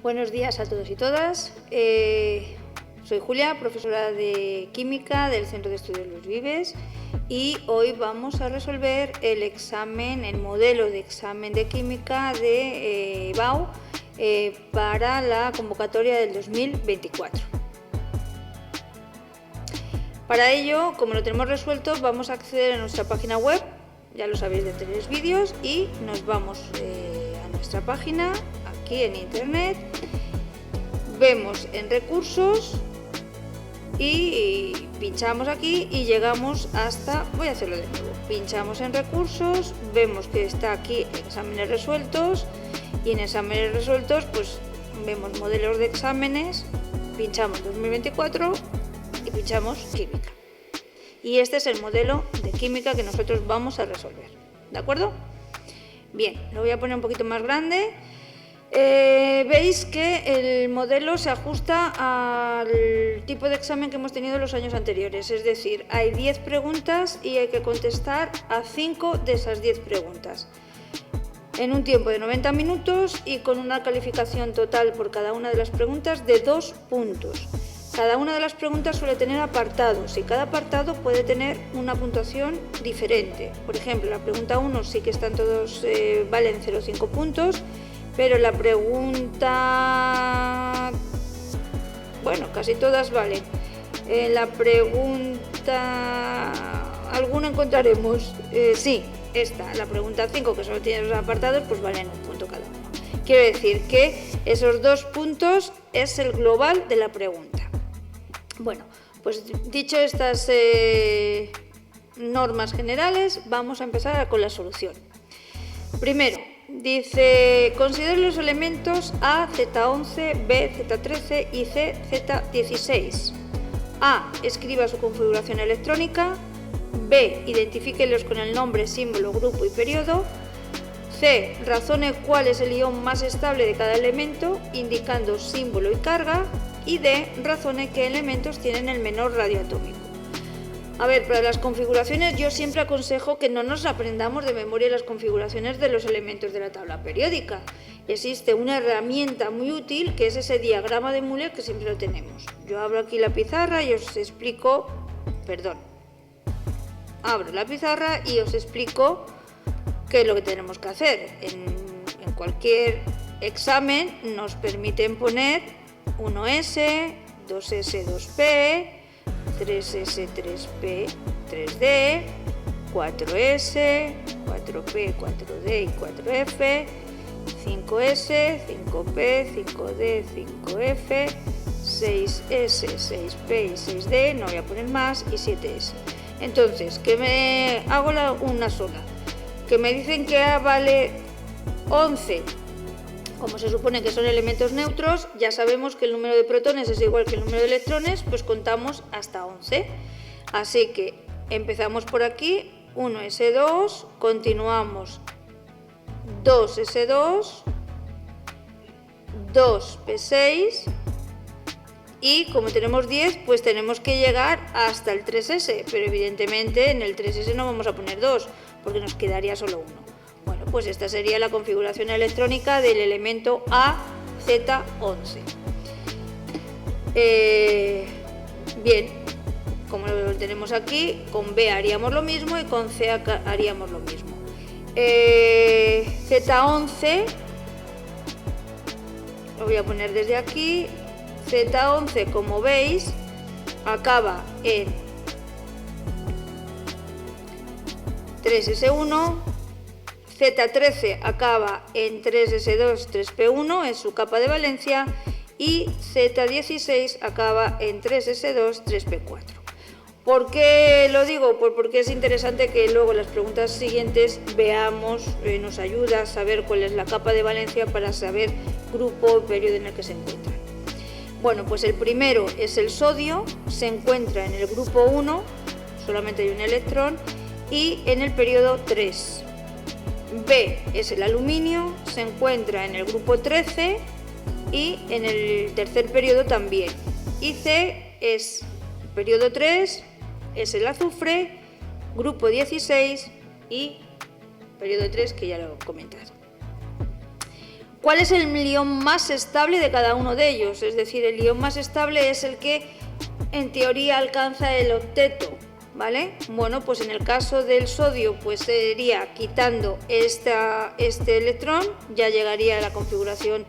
Buenos días a todos y todas. Soy Julia, profesora de Química del Centro de Estudios Luis Vives, y hoy vamos a resolver el modelo de examen de Química de BAU para la convocatoria del 2024. Para ello, como lo tenemos resuelto, vamos a acceder a nuestra página web, ya lo sabéis de anteriores vídeos, y nos vamos a nuestra página, aquí en internet, vemos en recursos y pinchamos aquí y llegamos hasta, voy a hacerlo de nuevo, pinchamos en recursos, vemos que está aquí exámenes resueltos, y en exámenes resueltos pues vemos modelos de exámenes, pinchamos 2024 y pinchamos química. Y este es el modelo de química que nosotros vamos a resolver, ¿de acuerdo? Bien, lo voy a poner un poquito más grande. Veis que el modelo se ajusta al tipo de examen que hemos tenido los años anteriores, es decir, hay 10 preguntas y hay que contestar a 5 de esas 10 preguntas en un tiempo de 90 minutos y con una calificación total por cada una de las preguntas de 2 puntos. Cada una de las preguntas suele tener apartados y cada apartado puede tener una puntuación diferente. Por ejemplo, la pregunta 1 sí que están todos, valen 0,5 puntos, pero la pregunta, bueno, casi todas valen. La pregunta, alguna encontraremos, sí, esta, la pregunta 5, que solo tiene los apartados, pues valen 1 punto cada uno. Quiero decir que esos 2 puntos es el global de la pregunta. Bueno, pues dicho estas normas generales, vamos a empezar con la solución. Primero, dice, considere los elementos A, Z11, B, Z13 y C, Z16. A, escriba su configuración electrónica. B, identifíquelos con el nombre, símbolo, grupo y periodo. C, razone cuál es el ion más estable de cada elemento, indicando símbolo y carga. Y D, razone qué elementos tienen el menor radio atómico. A ver, para las configuraciones yo siempre aconsejo que no nos aprendamos de memoria las configuraciones de los elementos de la tabla periódica. Existe una herramienta muy útil que es ese diagrama de Müller que siempre lo tenemos. Yo abro aquí la pizarra y os explico, abro la pizarra y os explico qué es lo que tenemos que hacer. En cualquier examen nos permiten poner 1S, 2S, 2P, 3S, 3P, 3D, 4S, 4P, 4D y 4F, 5S, 5P, 5D, 5F, 6S, 6P y 6D, no voy a poner más, y 7S. Entonces, que me hago una sola, que me dicen que A vale 11. Como se supone que son elementos neutros, ya sabemos que el número de protones es igual que el número de electrones, pues contamos hasta 11. Así que empezamos por aquí, 1s2, continuamos 2s2, 2p6 y como tenemos 10, pues tenemos que llegar hasta el 3s, pero evidentemente en el 3s no vamos a poner 2, porque nos quedaría solo 1. Bueno, pues esta sería la configuración electrónica del elemento AZ11. Bien, como lo tenemos aquí, con B haríamos lo mismo y con C haríamos lo mismo. Z11, lo voy a poner desde aquí. Z11, como veis, acaba en 3S1, Z13 acaba en 3S2, 3P1, en su capa de valencia, y Z16 acaba en 3S2, 3P4. ¿Por qué lo digo? Pues porque es interesante que luego las preguntas siguientes veamos, nos ayuda a saber cuál es la capa de valencia para saber grupo o periodo en el que se encuentra. Bueno, pues el primero es el sodio, se encuentra en el grupo 1, solamente hay un electrón, y en el periodo 3. B es el aluminio, se encuentra en el grupo 13 y en el tercer periodo también. Y C es el periodo 3, es el azufre, grupo 16 y periodo 3, que ya lo he comentado. ¿Cuál es el ion más estable de cada uno de ellos? Es decir, el ion más estable es el que en teoría alcanza el octeto, ¿vale? Bueno, pues en el caso del sodio, pues sería quitando este electrón, ya llegaría a la configuración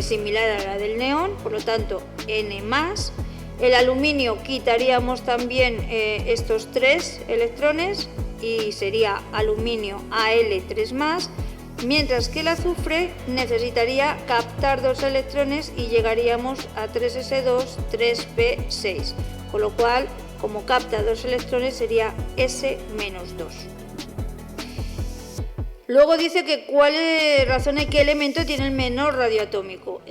similar a la del neón, por lo tanto N+. El aluminio quitaríamos también estos 3 electrones y sería aluminio Al3+, mientras que el azufre necesitaría captar 2 electrones y llegaríamos a 3s2, 3p6, con lo cual, como capta 2 electrones, sería S-2. Luego dice que razona qué elemento tiene el menor radio atómico.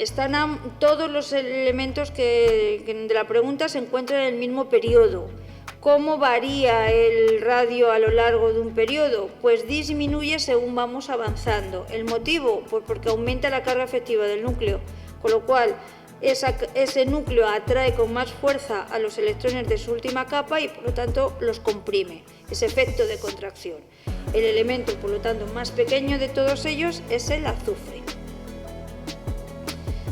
Todos los elementos de la pregunta se encuentran en el mismo periodo. ¿Cómo varía el radio a lo largo de un periodo? Pues disminuye según vamos avanzando. ¿El motivo? Pues porque aumenta la carga efectiva del núcleo, con lo cual ese núcleo atrae con más fuerza a los electrones de su última capa y por lo tanto los comprime. Ese efecto de contracción. El elemento, por lo tanto, más pequeño de todos ellos es el azufre.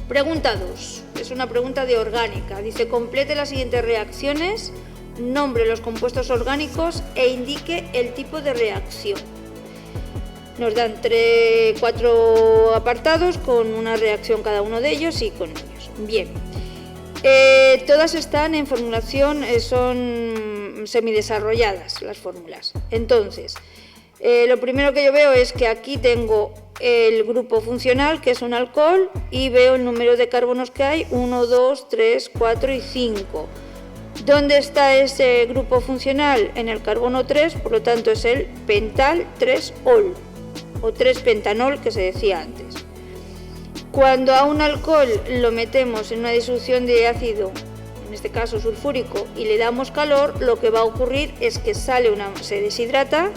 Pregunta 2. Es una pregunta de orgánica. Dice, complete las siguientes reacciones, nombre los compuestos orgánicos e indique el tipo de reacción. Nos dan 4 apartados con una reacción cada uno de ellos y con ellos. Bien. Todas están en formulación, son semidesarrolladas las fórmulas. Entonces, lo primero que yo veo es que aquí tengo el grupo funcional, que es un alcohol, y veo el número de carbonos que hay, 1, 2, 3, 4 y 5. ¿Dónde está ese grupo funcional? En el carbono 3, por lo tanto es el pental 3-ol, o 3-pentanol que se decía antes. Cuando a un alcohol lo metemos en una disolución de ácido, en este caso sulfúrico, y le damos calor, lo que va a ocurrir es que se deshidrata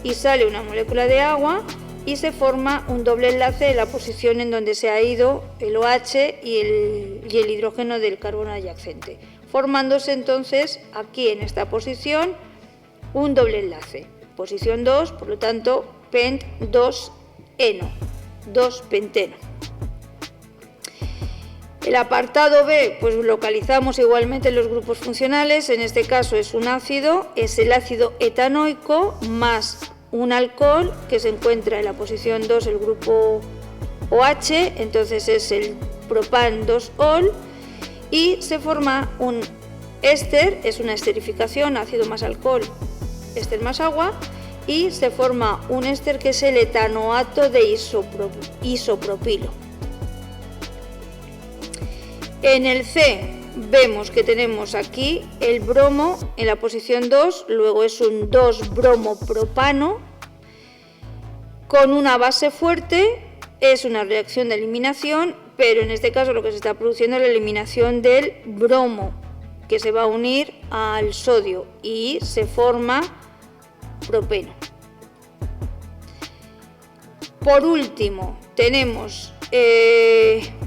y sale una molécula de agua y se forma un doble enlace en la posición en donde se ha ido el OH y el hidrógeno del carbono adyacente, formándose entonces aquí en esta posición un doble enlace, posición 2, por lo tanto pent 2-eno, 2-penteno. El apartado B, pues localizamos igualmente los grupos funcionales, en este caso es un ácido, es el ácido etanoico más un alcohol que se encuentra en la posición 2, el grupo OH, entonces es el propan 2-ol y se forma un éster, es una esterificación, ácido más alcohol, éster más agua, y se forma un éster que es el etanoato de isopropilo. En el C vemos que tenemos aquí el bromo en la posición 2, luego es un 2-bromo-propano con una base fuerte, es una reacción de eliminación, pero en este caso lo que se está produciendo es la eliminación del bromo, que se va a unir al sodio y se forma propeno. Por último, tenemos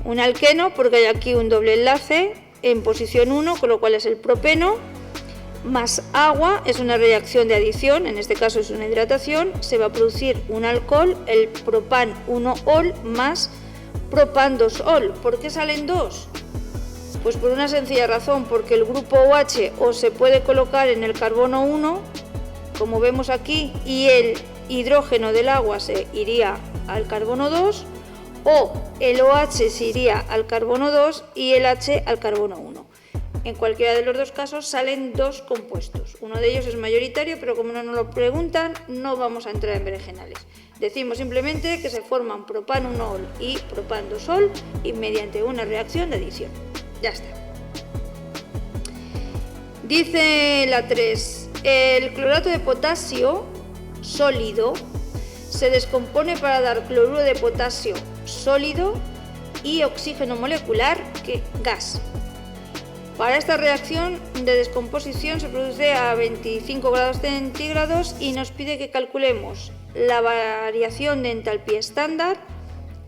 un alqueno, porque hay aquí un doble enlace en posición 1, con lo cual es el propeno, más agua, es una reacción de adición, en este caso es una hidratación, se va a producir un alcohol, el propan 1-ol más propan 2-ol. ¿Por qué salen 2? Pues por una sencilla razón, porque el grupo OH o se puede colocar en el carbono 1, como vemos aquí, y el hidrógeno del agua se iría al carbono 2, o el OH se iría al carbono 2 y el H al carbono 1. En cualquiera de los dos casos salen 2 compuestos. Uno de ellos es mayoritario, pero como no nos lo preguntan, no vamos a entrar en berenjenales. Decimos simplemente que se forman propan 1-ol y propan 2-ol y mediante una reacción de adición. Ya está. Dice la 3, el clorato de potasio sólido se descompone para dar cloruro de potasio sólido y oxígeno molecular, que gas. Para esta reacción de descomposición se produce a 25 grados centígrados y nos pide que calculemos la variación de entalpía estándar,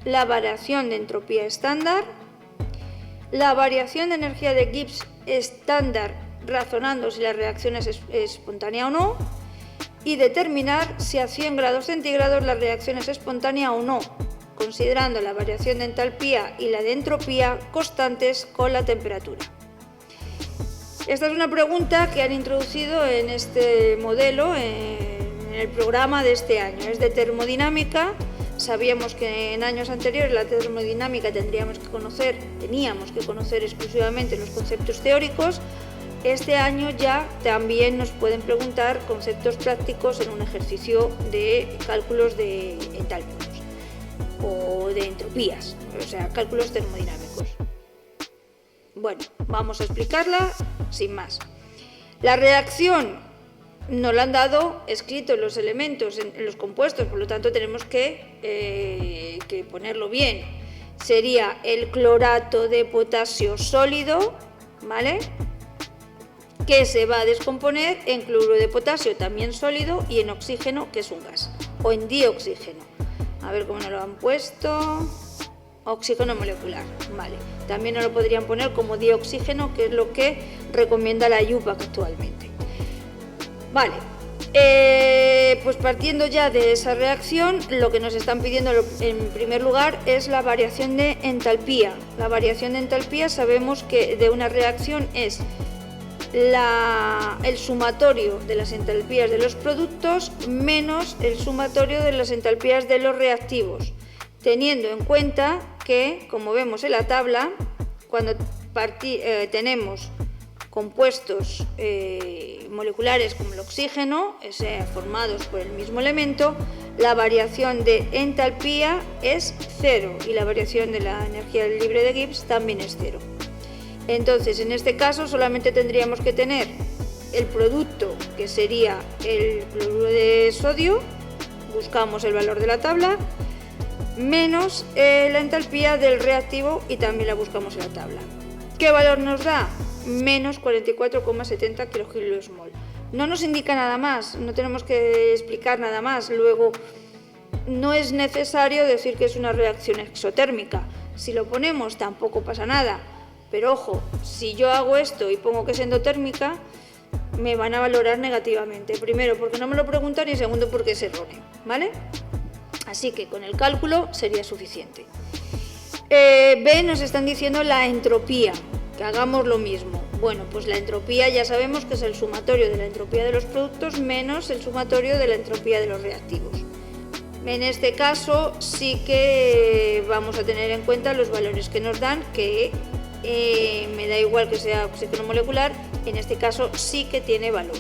la variación de entropía estándar, la variación de energía de Gibbs estándar razonando si la reacción es espontánea o no, y determinar si a 100 grados centígrados la reacción es espontánea o no, considerando la variación de entalpía y la de entropía constantes con la temperatura. Esta es una pregunta que han introducido en este modelo, en el programa de este año. Es de termodinámica. Sabíamos que en años anteriores la termodinámica teníamos que conocer exclusivamente los conceptos teóricos. Este año ya también nos pueden preguntar conceptos prácticos en un ejercicio de cálculos de entalpias o de entropías, o sea, cálculos termodinámicos. Bueno, vamos a explicarla sin más. La reacción nos la han dado escrito en los elementos, en los compuestos, por lo tanto tenemos que ponerlo bien. Sería el clorato de potasio sólido, ¿vale?, que se va a descomponer en cloruro de potasio, también sólido, y en oxígeno, que es un gas, o en dioxígeno. A ver cómo nos lo han puesto. Oxígeno molecular, vale. También nos lo podrían poner como dioxígeno, que es lo que recomienda la IUPAC actualmente. Vale, pues partiendo ya de esa reacción, lo que nos están pidiendo en primer lugar es la variación de entalpía. La variación de entalpía sabemos que de una reacción es el sumatorio de las entalpías de los productos menos el sumatorio de las entalpías de los reactivos, teniendo en cuenta que, como vemos en la tabla, cuando tenemos compuestos moleculares como el oxígeno, formados por el mismo elemento, la variación de entalpía es cero y la variación de la energía libre de Gibbs también es cero. Entonces, en este caso solamente tendríamos que tener el producto, que sería el cloruro de sodio, buscamos el valor de la tabla, menos la entalpía del reactivo y también la buscamos en la tabla. ¿Qué valor nos da? Menos 44,70 kJ/mol. No nos indica nada más, no tenemos que explicar nada más. Luego, no es necesario decir que es una reacción exotérmica. Si lo ponemos tampoco pasa nada. Pero ojo, si yo hago esto y pongo que es endotérmica, me van a valorar negativamente. Primero, porque no me lo preguntan, y segundo, porque es erróneo, ¿vale? Así que con el cálculo sería suficiente. B, nos están diciendo la entropía, que hagamos lo mismo. Bueno, pues la entropía ya sabemos que es el sumatorio de la entropía de los productos menos el sumatorio de la entropía de los reactivos. En este caso sí que vamos a tener en cuenta los valores que nos dan, que me da igual que sea oxígeno molecular, en este caso sí que tiene valor.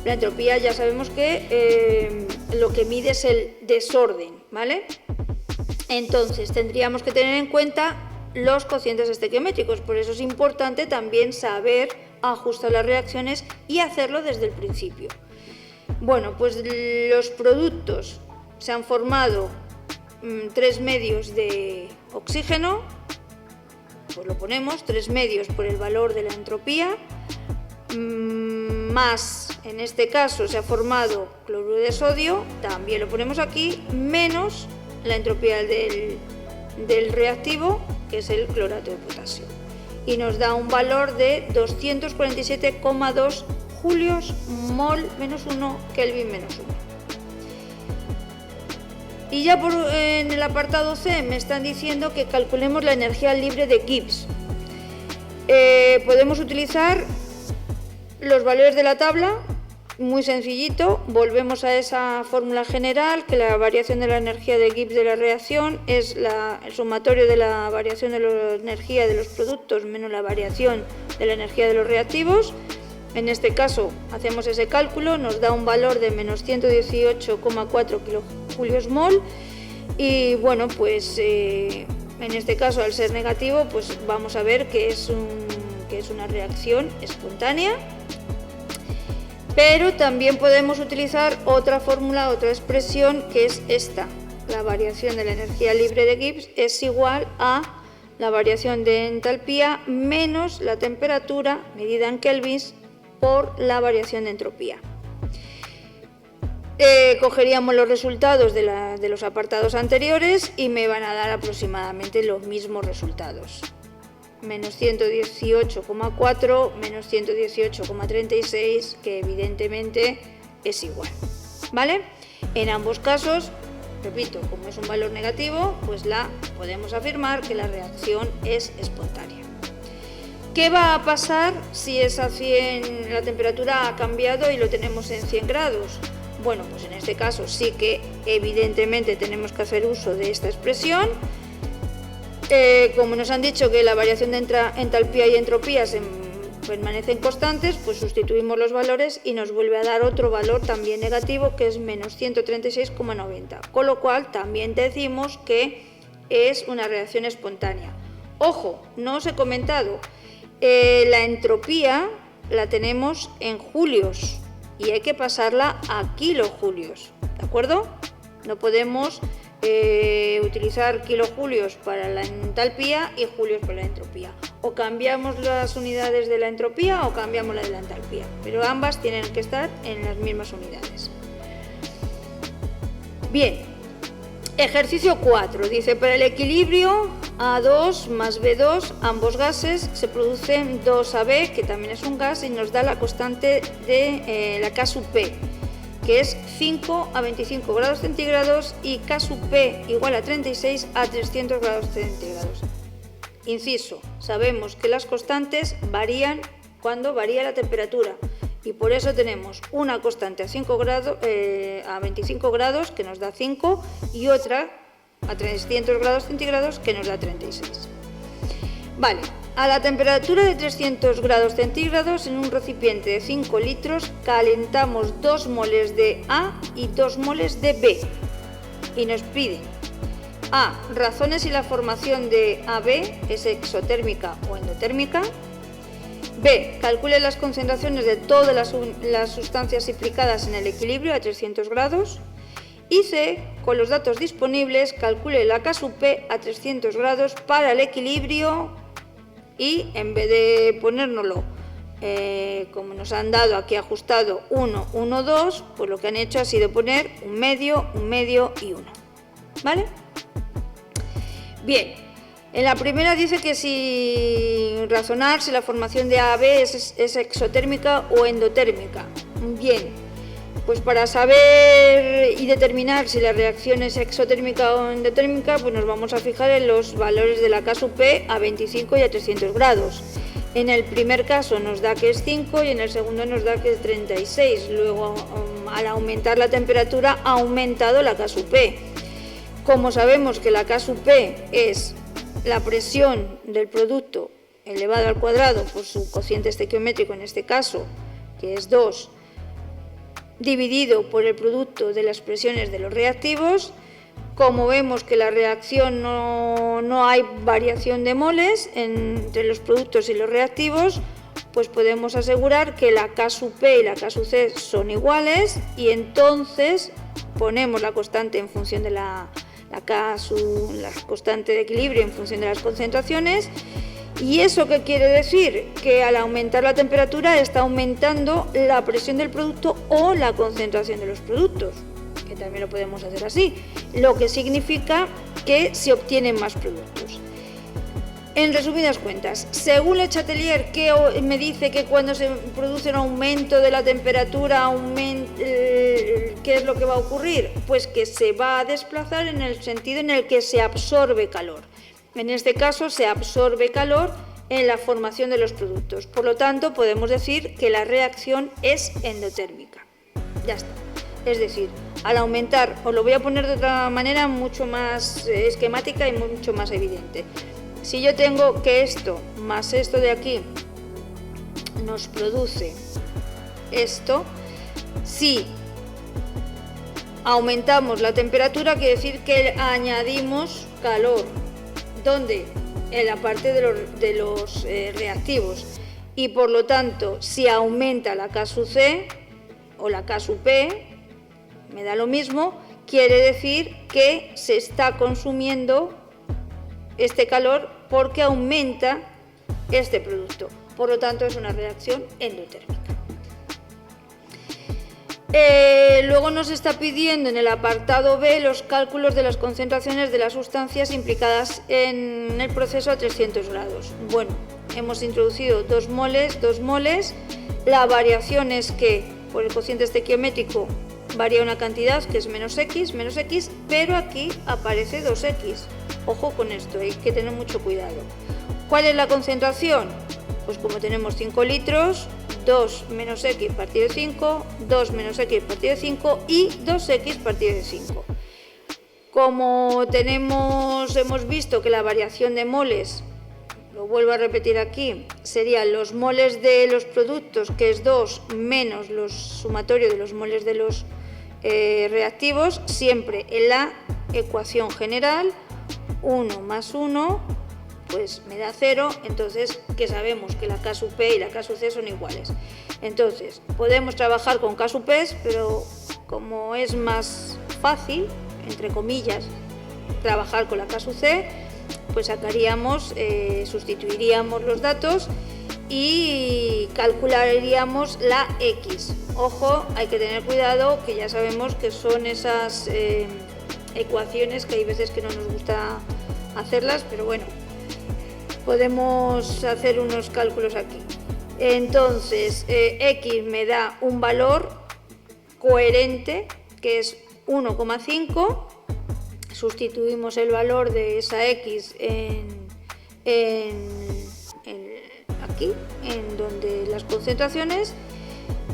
La entropía ya sabemos que lo que mide es el desorden, ¿vale? Entonces tendríamos que tener en cuenta los cocientes estequiométricos, por eso es importante también saber ajustar las reacciones y hacerlo desde el principio. Bueno, pues los productos se han formado 3 medios de oxígeno, pues lo ponemos 3 medios por el valor de la entropía, más, en este caso se ha formado cloruro de sodio, también lo ponemos aquí, menos la entropía del reactivo, que es el clorato de potasio, y nos da un valor de 247,2 julios mol menos 1 Kelvin menos 1. Y ya en el apartado C me están diciendo que calculemos la energía libre de Gibbs. Podemos utilizar los valores de la tabla, muy sencillito. Volvemos a esa fórmula general, que la variación de la energía de Gibbs de la reacción es el sumatorio de la variación de la energía de los productos menos la variación de la energía de los reactivos. En este caso hacemos ese cálculo, nos da un valor de menos 118,4 kJ/mol, y bueno, pues en este caso, al ser negativo, pues vamos a ver que es una reacción espontánea. Pero también podemos utilizar otra fórmula, otra expresión, que es esta. La variación de la energía libre de Gibbs es igual a la variación de entalpía menos la temperatura medida en kelvins por la variación de entropía. Cogeríamos los resultados de los apartados anteriores y me van a dar aproximadamente los mismos resultados. Menos 118,4, menos 118,36, que evidentemente es igual, ¿vale? En ambos casos repito, como es un valor negativo, pues podemos afirmar que la reacción es espontánea. ¿Qué va a pasar si la temperatura ha cambiado y lo tenemos en 100 grados? Bueno, pues en este caso sí que evidentemente tenemos que hacer uso de esta expresión. Como nos han dicho que la variación de entalpía y entropía permanecen constantes, pues sustituimos los valores y nos vuelve a dar otro valor también negativo, que es menos 136,90, con lo cual también decimos que es una reacción espontánea. Ojo, no os he comentado, la entropía la tenemos en julios y hay que pasarla a kilojulios, ¿de acuerdo? No podemos utilizar kilojulios para la entalpía y julios para la entropía. O cambiamos las unidades de la entropía o cambiamos la de la entalpía, pero ambas tienen que estar en las mismas unidades. Bien, ejercicio 4 dice: para el equilibrio A2 más B2, ambos gases, se producen 2AB, que también es un gas, y nos da la constante de la K sub P, que es 5 a 25 grados centígrados, y K sub P igual a 36 a 300 grados centígrados. Inciso, sabemos que las constantes varían cuando varía la temperatura, y por eso tenemos una constante a 25 grados, que nos da 5, y otra a 300 grados centígrados, que nos da 36. Vale, a la temperatura de 300 grados centígrados, en un recipiente de 5 litros, calentamos 2 moles de A y 2 moles de B. Y nos piden A, razones si la formación de AB es exotérmica o endotérmica. B, calcule las concentraciones de todas las sustancias implicadas en el equilibrio a 300 grados. Y C, con los datos disponibles, calcule la K sub P a 300 grados para el equilibrio, y en vez de ponérnoslo como nos han dado aquí ajustado 1, 1, 2, pues lo que han hecho ha sido poner un medio y 1. ¿Vale? Bien, en la primera dice que razonar si la formación de AB es exotérmica o endotérmica. Bien. Pues para saber y determinar si la reacción es exotérmica o endotérmica, pues nos vamos a fijar en los valores de la K sub P a 25 y a 300 grados. En el primer caso nos da que es 5 y en el segundo nos da que es 36. Luego, al aumentar la temperatura, ha aumentado la K sub P. Como sabemos que la K sub P es la presión del producto elevado al cuadrado por su cociente estequiométrico, en este caso, que es 2, dividido por el producto de las presiones de los reactivos. Como vemos que la reacción no hay variación de moles entre los productos y los reactivos, pues podemos asegurar que la K sub P y la K sub C son iguales, y entonces ponemos la constante en función de la constante de equilibrio en función de las concentraciones. ¿Y eso qué quiere decir? Que al aumentar la temperatura está aumentando la presión del producto o la concentración de los productos, que también lo podemos hacer así, lo que significa que se obtienen más productos. En resumidas cuentas, según Le Chatelier, que me dice que cuando se produce un aumento de la temperatura, ¿qué es lo que va a ocurrir? Pues que se va a desplazar en el sentido en el que se absorbe calor. En este caso se absorbe calor en la formación de los productos. Por lo tanto, podemos decir que la reacción es endotérmica. Ya está. Es decir, al aumentar, os lo voy a poner de otra manera mucho más esquemática y mucho más evidente. Si yo tengo que esto más esto de aquí nos produce esto, si aumentamos la temperatura, quiere decir que añadimos calor. ¿Dónde? En la parte de los reactivos. Y por lo tanto, si aumenta la K sub C o la K sub P, me da lo mismo, quiere decir que se está consumiendo este calor porque aumenta este producto. Por lo tanto, es una reacción endotérmica. Luego nos está pidiendo en el apartado B los cálculos de las concentraciones de las sustancias implicadas en el proceso a 300 grados. Bueno, hemos introducido 2 moles. La variación es que por el cociente estequiométrico varía una cantidad que es menos X, pero aquí aparece 2X. Ojo con esto, hay que tener mucho cuidado. ¿Cuál es la concentración? Pues como tenemos 5 litros, 2 menos X partido de 5, 2 menos X partido de 5 y 2X partido de 5. Como hemos visto que la variación de moles, lo vuelvo a repetir aquí, serían los moles de los productos, que es 2 menos los sumatorios de los moles de los reactivos, siempre en la ecuación general 1 más 1 pues me da 0, entonces que sabemos que la K sub P y la K sub C son iguales. Entonces podemos trabajar con K sub P, pero como es más fácil, entre comillas, trabajar con la K sub C, pues sacaríamos, sustituiríamos los datos y calcularíamos la X. Ojo, hay que tener cuidado, que ya sabemos que son esas ecuaciones que hay veces que no nos gusta hacerlas, pero bueno, podemos hacer unos cálculos aquí. Entonces, X me da un valor coherente, que es 1,5. Sustituimos el valor de esa X aquí, en donde las concentraciones,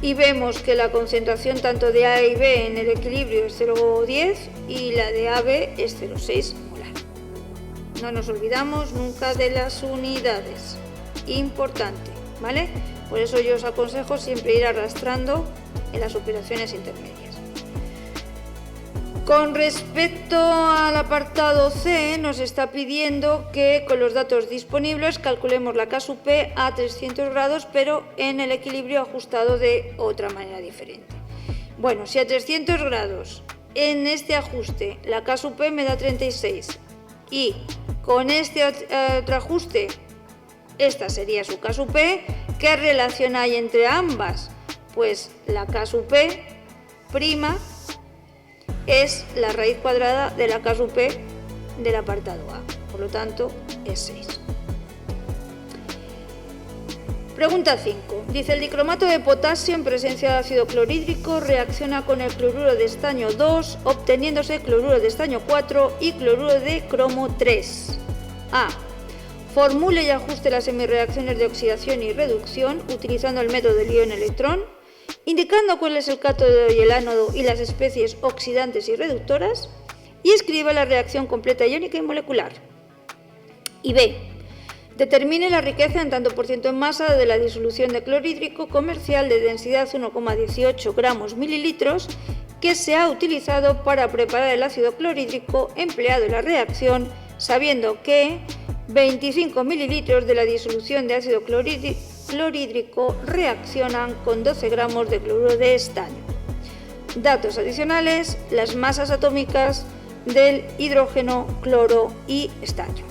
y vemos que la concentración tanto de A y B en el equilibrio es 0,10 y la de AB es 0,6 molar. No nos olvidamos nunca de las unidades, importante, ¿vale? Por eso yo os aconsejo siempre ir arrastrando en las operaciones intermedias. Con respecto al apartado C, nos está pidiendo que con los datos disponibles calculemos la K sub P a 300 grados, pero en el equilibrio ajustado de otra manera diferente. Bueno, si a 300 grados en este ajuste la K sub P me da 36 y con este otro ajuste esta sería su K sub P, ¿qué relación hay entre ambas? Pues la K sub P prima es la raíz cuadrada de la K sub P del apartado A, por lo tanto es 6. Pregunta 5. Dice: el dicromato de potasio en presencia de ácido clorhídrico reacciona con el cloruro de estaño 2, obteniéndose cloruro de estaño 4 y cloruro de cromo 3. A. Formule y ajuste las semireacciones de oxidación y reducción utilizando el método del ion-electrón, indicando cuál es el cátodo y el ánodo y las especies oxidantes y reductoras, y escriba la reacción completa iónica y molecular. Y B. Determine la riqueza en tanto por ciento en masa de la disolución de clorhídrico comercial de densidad 1,18 gramos mililitros que se ha utilizado para preparar el ácido clorhídrico empleado en la reacción, sabiendo que 25 mililitros de la disolución de ácido clorhídrico reaccionan con 12 gramos de cloruro de estaño. Datos adicionales: las masas atómicas del hidrógeno, cloro y estaño.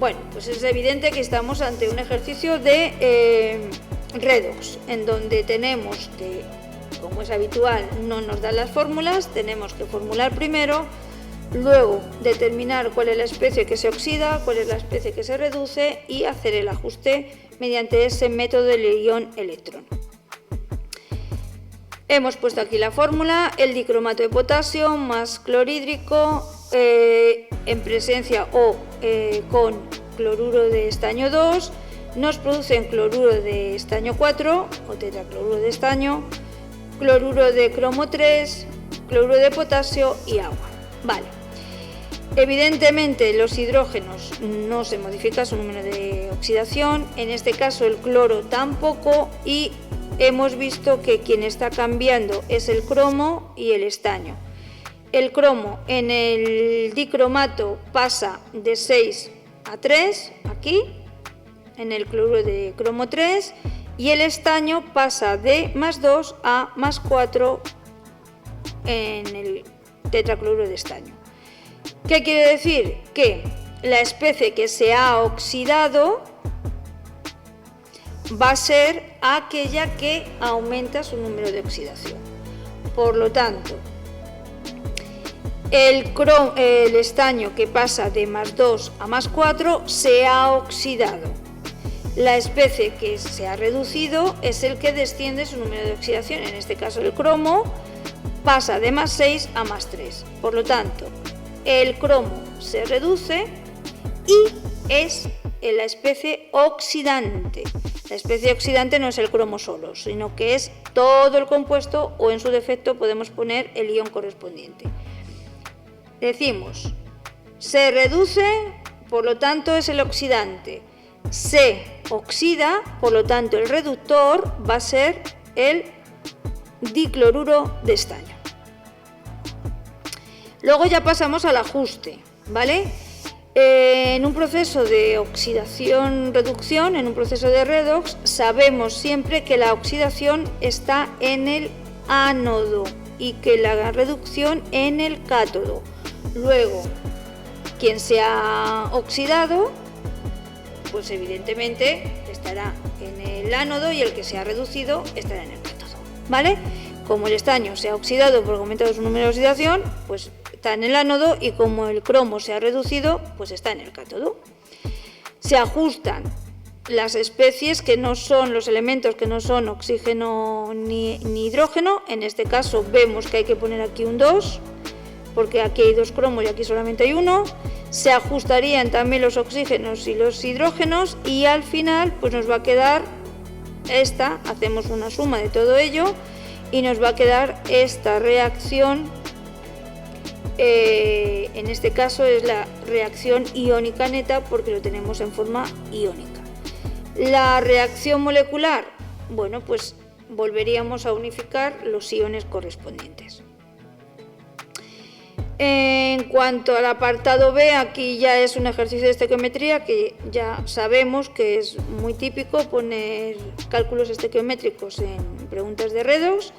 Bueno, pues es evidente que estamos ante un ejercicio de redox, en donde tenemos que, como es habitual, no nos dan las fórmulas, tenemos que formular primero, luego determinar cuál es la especie que se oxida, cuál es la especie que se reduce y hacer el ajuste mediante ese método del ion-electrón. Hemos puesto aquí la fórmula: el dicromato de potasio más clorhídrico en presencia o con cloruro de estaño 2 nos producen cloruro de estaño 4 o tetracloruro de estaño, cloruro de cromo 3, cloruro de potasio y agua. Vale. Evidentemente los hidrógenos no se modifica su número de oxidación, en este caso el cloro tampoco, y hemos visto que quien está cambiando es el cromo y el estaño. El cromo en el dicromato pasa de 6 a 3, aquí, en el cloruro de cromo 3, y el estaño pasa de más 2 a más 4 en el tetracloruro de estaño. ¿Qué quiere decir? Que la especie que se ha oxidado va a ser aquella que aumenta su número de oxidación. Por lo tanto, el estaño que pasa de más 2 a más 4 se ha oxidado. La especie que se ha reducido es el que desciende su número de oxidación, en este caso el cromo, pasa de +6 a +3. Por lo tanto, el cromo se reduce y es la especie oxidante. La especie oxidante no es el cromo solo, sino que es todo el compuesto, o en su defecto podemos poner el ion correspondiente. Decimos, se reduce, por lo tanto es el oxidante. Se oxida, por lo tanto el reductor va a ser el dicloruro de estaño. Luego ya pasamos al ajuste, ¿vale? En un proceso de oxidación-reducción, en un proceso de redox, sabemos siempre que la oxidación está en el ánodo y que la reducción en el cátodo. Luego, quien se ha oxidado, pues evidentemente estará en el ánodo y el que se ha reducido estará en el cátodo, ¿vale? Como el estaño se ha oxidado por aumentado su número de oxidación, pues está en el ánodo, y como el cromo se ha reducido, pues está en el cátodo. Se ajustan las especies que no son los elementos que no son oxígeno ni hidrógeno. En este caso vemos que hay que poner aquí un 2, porque aquí hay 2 cromos y aquí solamente hay 1. Se ajustarían también los oxígenos y los hidrógenos, y al final pues nos va a quedar esta, hacemos una suma de todo ello y nos va a quedar esta reacción. En este caso es la reacción iónica neta, porque lo tenemos en forma iónica. La reacción molecular, bueno, pues volveríamos a unificar los iones correspondientes. En cuanto al apartado B, aquí ya es un ejercicio de estequiometría que ya sabemos que es muy típico poner cálculos estequiométricos en preguntas de redox,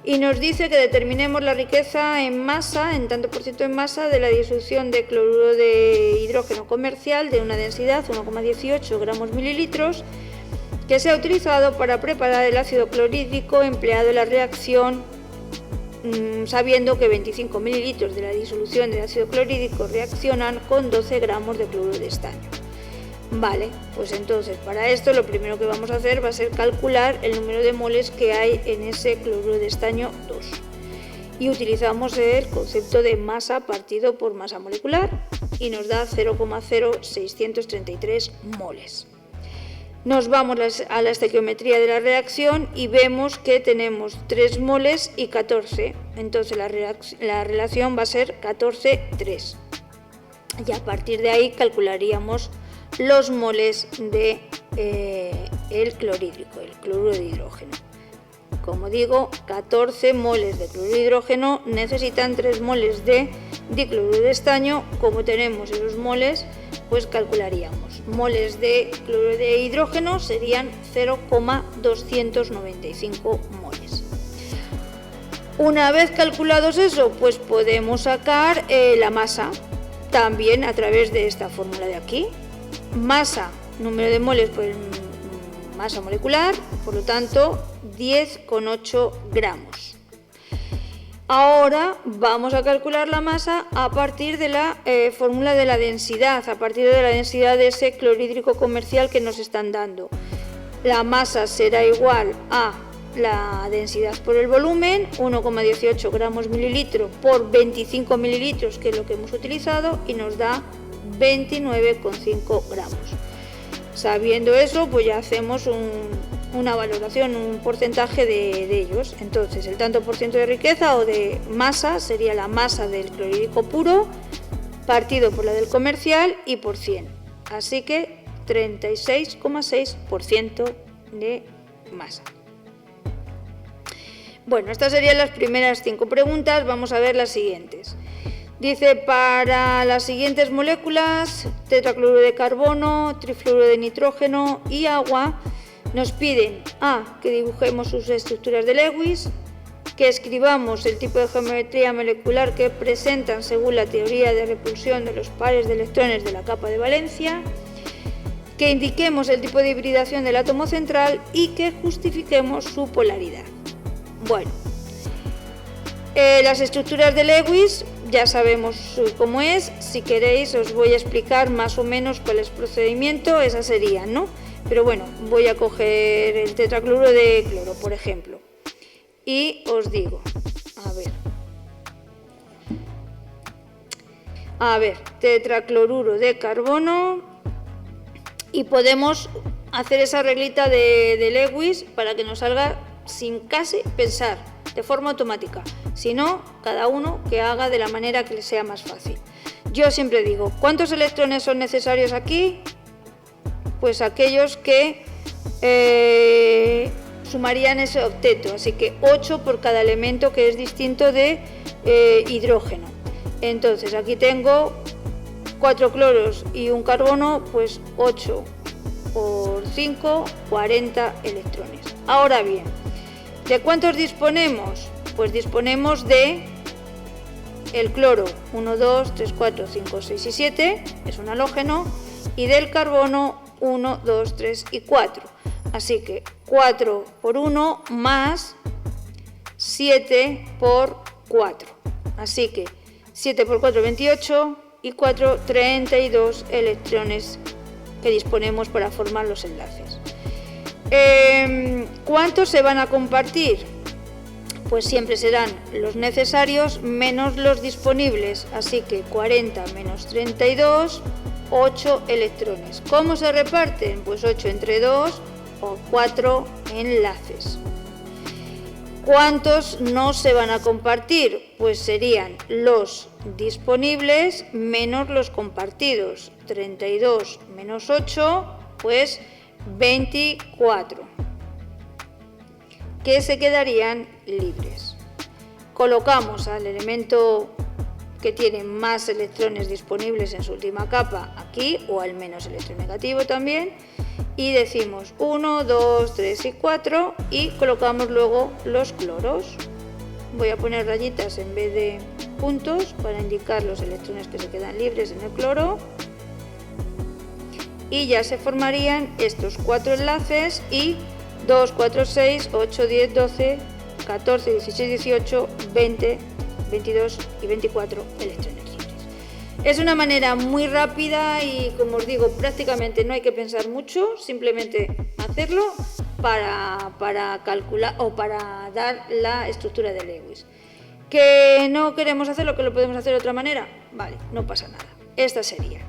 y nos dice que determinemos la riqueza en masa, en tanto por ciento en masa, de la disolución de cloruro de hidrógeno comercial de una densidad 1,18 gramos mililitros, que se ha utilizado para preparar el ácido clorhídrico empleado en la reacción, sabiendo que 25 mililitros de la disolución de ácido clorhídrico reaccionan con 12 gramos de cloruro de estaño. Vale, pues entonces para esto lo primero que vamos a hacer va a ser calcular el número de moles que hay en ese cloruro de estaño 2. Y utilizamos el concepto de masa partido por masa molecular y nos da 0,0633 moles. Nos vamos a la estequiometría de la reacción y vemos que tenemos 3 moles y 14. Entonces la relación va a ser 14,3. Y a partir de ahí calcularíamos los moles de el clorhídrico, el cloruro de hidrógeno. Como digo, 14 moles de cloruro de hidrógeno necesitan 3 moles de dicloruro de estaño. Como tenemos esos moles, pues calcularíamos. Moles de cloruro de hidrógeno serían 0,295 moles. Una vez calculados eso, pues podemos sacar la masa, también a través de esta fórmula de aquí. Masa, número de moles por masa molecular, por lo tanto 10,8 gramos. Ahora vamos a calcular la masa a partir de la fórmula de la densidad, a partir de la densidad de ese clorhídrico comercial que nos están dando. La masa será igual a la densidad por el volumen, 1,18 gramos mililitro por 25 mililitros, que es lo que hemos utilizado, y nos da 29,5 gramos. Sabiendo eso, pues ya hacemos una valoración, un porcentaje de ellos. Entonces, el tanto por ciento de riqueza o de masa sería la masa del clorhídrico puro partido por la del comercial y por 100. Así que 36,6% de masa. Bueno, estas serían las primeras 5 preguntas. Vamos a ver las siguientes. Dice, para las siguientes moléculas, tetracloruro de carbono, trifluoruro de nitrógeno y agua, nos piden que dibujemos sus estructuras de Lewis, que escribamos el tipo de geometría molecular que presentan según la teoría de repulsión de los pares de electrones de la capa de valencia, que indiquemos el tipo de hibridación del átomo central y que justifiquemos su polaridad. Bueno, las estructuras de Lewis ya sabemos cómo es. Si queréis os voy a explicar más o menos cuál es el procedimiento. Esas serían, ¿no? Pero bueno, voy a coger el tetracloruro de cloro, por ejemplo, y os digo, a ver, A ver, tetracloruro de carbono, y podemos hacer esa reglita de Lewis para que nos salga sin casi pensar, de forma automática. Si no, cada uno que haga de la manera que le sea más fácil. Yo siempre digo, ¿cuántos electrones son necesarios aquí? Pues aquellos que sumarían ese octeto, así que 8 por cada elemento que es distinto de hidrógeno. Entonces aquí tengo 4 cloros y un carbono, pues 8 por 5, 40 electrones. Ahora bien, ¿de cuántos disponemos? Pues disponemos de el cloro 1, 2, 3, 4, 5, 6 y 7, es un halógeno, y del carbono 1, 2, 3 y 4. Así que 4 por 1 más 7 por 4. Así que 7 por 4, 28 y 4, 32 electrones que disponemos para formar los enlaces. ¿Cuántos se van a compartir? Pues siempre serán los necesarios menos los disponibles, así que 40 menos 32, 8 electrones. ¿Cómo se reparten? Pues 8 entre 2 o 4 enlaces. ¿Cuántos no se van a compartir? Pues serían los disponibles menos los compartidos. 32 menos 8, pues 24, que se quedarían libres. Colocamos al elemento que tiene más electrones disponibles en su última capa aquí, o al menos electronegativo también, y decimos 1, 2, 3 y 4 y colocamos luego los cloros. Voy a poner rayitas en vez de puntos para indicar los electrones que se quedan libres en el cloro, y ya se formarían estos 4 enlaces y 2, 4, 6, 8, 10, 12, 14, 16, 18, 20, 22 y 24 electrones libres. Es una manera muy rápida y, como os digo, prácticamente no hay que pensar mucho, simplemente hacerlo para calcular o para dar la estructura de Lewis. ¿Que no queremos hacerlo, que lo podemos hacer de otra manera? Vale, no pasa nada. Esta sería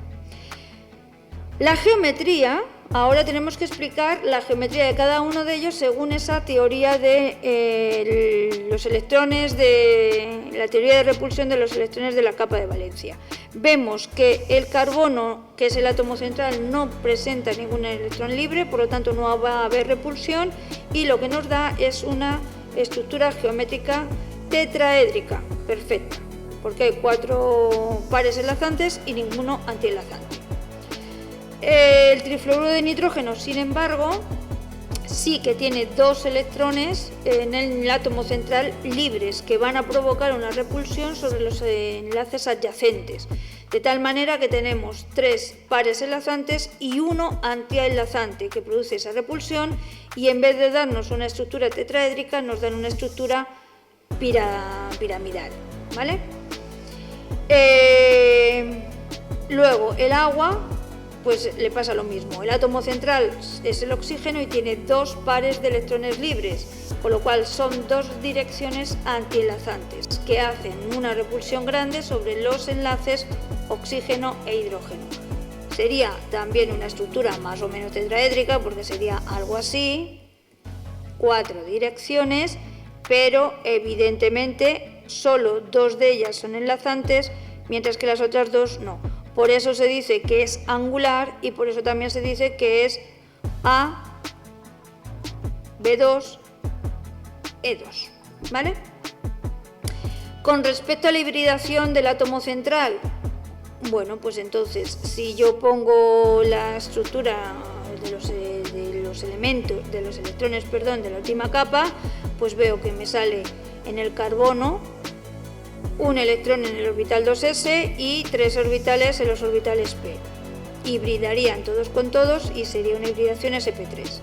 la geometría. Ahora tenemos que explicar la geometría de cada uno de ellos según esa teoría de los electrones, de la teoría de repulsión de los electrones de la capa de valencia. Vemos que el carbono, que es el átomo central, no presenta ningún electrón libre, por lo tanto no va a haber repulsión, y lo que nos da es una estructura geométrica tetraédrica, perfecta, porque hay 4 pares enlazantes y ninguno antienlazante. El trifluoruro de nitrógeno, sin embargo, sí que tiene 2 electrones en el átomo central libres, que van a provocar una repulsión sobre los enlaces adyacentes, de tal manera que tenemos 3 pares enlazantes y 1 antienlazante que produce esa repulsión, y en vez de darnos una estructura tetraédrica nos dan una estructura piramidal, ¿vale? Luego el agua, pues le pasa lo mismo. El átomo central es el oxígeno y tiene 2 pares de electrones libres, con lo cual son 2 direcciones antienlazantes que hacen una repulsión grande sobre los enlaces oxígeno e hidrógeno. Sería también una estructura más o menos tetraédrica, porque sería algo así, 4 direcciones, pero evidentemente solo 2 de ellas son enlazantes, mientras que las otras 2 no. Por eso se dice que es angular, y por eso también se dice que es A, B2, E2, ¿vale? Con respecto a la hibridación del átomo central, bueno, pues entonces, si yo pongo la estructura de los electrones, de la última capa, pues veo que me sale en el carbono un electrón en el orbital 2s y 3 orbitales en los orbitales p. Hibridarían todos con todos y sería una hibridación sp3.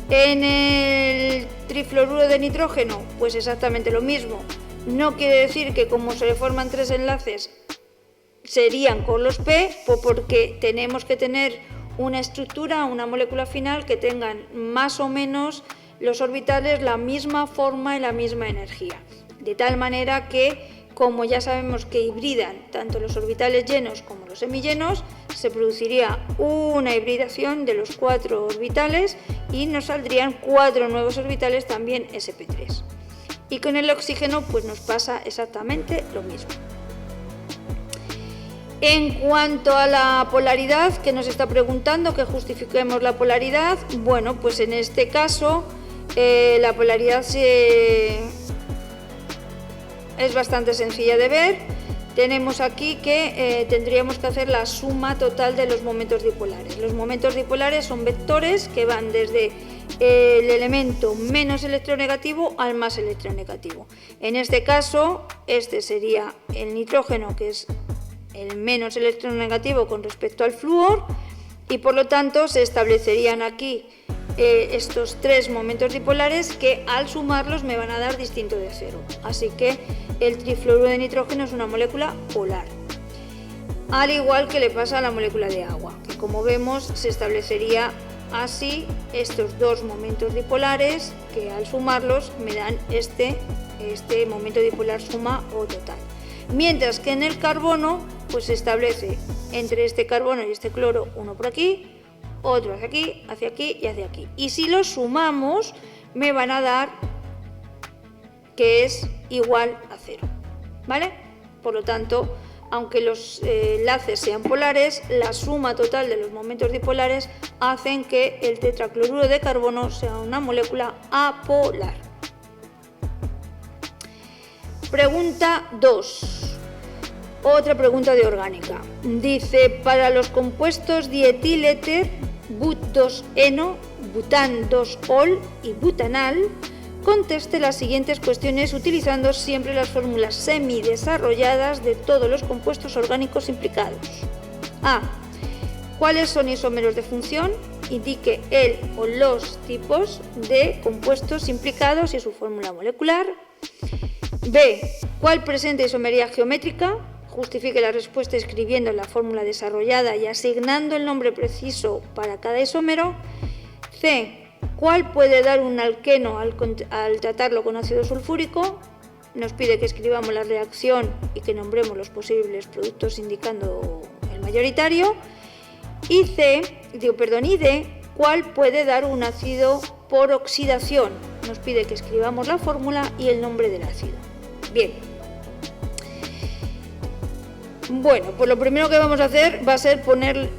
En el trifluoruro de nitrógeno, pues exactamente lo mismo. No quiere decir que como se le forman 3 enlaces serían con los p, pues porque tenemos que tener una estructura, una molécula final que tengan más o menos los orbitales la misma forma y la misma energía, de tal manera que como ya sabemos que hibridan tanto los orbitales llenos como los semillenos, se produciría una hibridación de los 4 orbitales y nos saldrían 4 nuevos orbitales también sp3. Y con el oxígeno pues nos pasa exactamente lo mismo. En cuanto a la polaridad, que nos está preguntando que justifiquemos la polaridad, bueno, pues en este caso la polaridad es bastante sencilla de ver. Tenemos aquí que tendríamos que hacer la suma total de los momentos dipolares. Los momentos dipolares son vectores que van desde el elemento menos electronegativo al más electronegativo. En este caso, este sería el nitrógeno, que es el menos electronegativo con respecto al flúor, y por lo tanto se establecerían aquí estos 3 momentos dipolares que al sumarlos me van a dar distinto de 0. Así que el trifluoruro de nitrógeno es una molécula polar. Al igual que le pasa a la molécula de agua, que como vemos se establecería así estos 2 momentos dipolares que al sumarlos me dan este momento dipolar suma o total. Mientras que en el carbono pues se establece entre este carbono y este cloro uno por aquí, otro hacia aquí y hacia aquí. Y si los sumamos me van a dar que es igual a 0, ¿vale? Por lo tanto, aunque los enlaces sean polares, la suma total de los momentos dipolares hacen que el tetracloruro de carbono sea una molécula apolar. Pregunta 2. Otra pregunta de orgánica. Dice, para los compuestos dietíléter, but2-eno, butan-2-ol y butanal, conteste las siguientes cuestiones utilizando siempre las fórmulas semidesarrolladas de todos los compuestos orgánicos implicados. A. ¿Cuáles son isómeros de función? Indique el o los tipos de compuestos implicados y su fórmula molecular. B. ¿Cuál presenta isomería geométrica? Justifique la respuesta escribiendo la fórmula desarrollada y asignando el nombre preciso para cada isómero. C. ¿Cuál puede dar un alqueno al tratarlo con ácido sulfúrico? Nos pide que escribamos la reacción y que nombremos los posibles productos indicando el mayoritario. Y D. ¿Cuál puede dar un ácido por oxidación? Nos pide que escribamos la fórmula y el nombre del ácido. Bien. Bueno, pues lo primero que vamos a hacer va a ser poner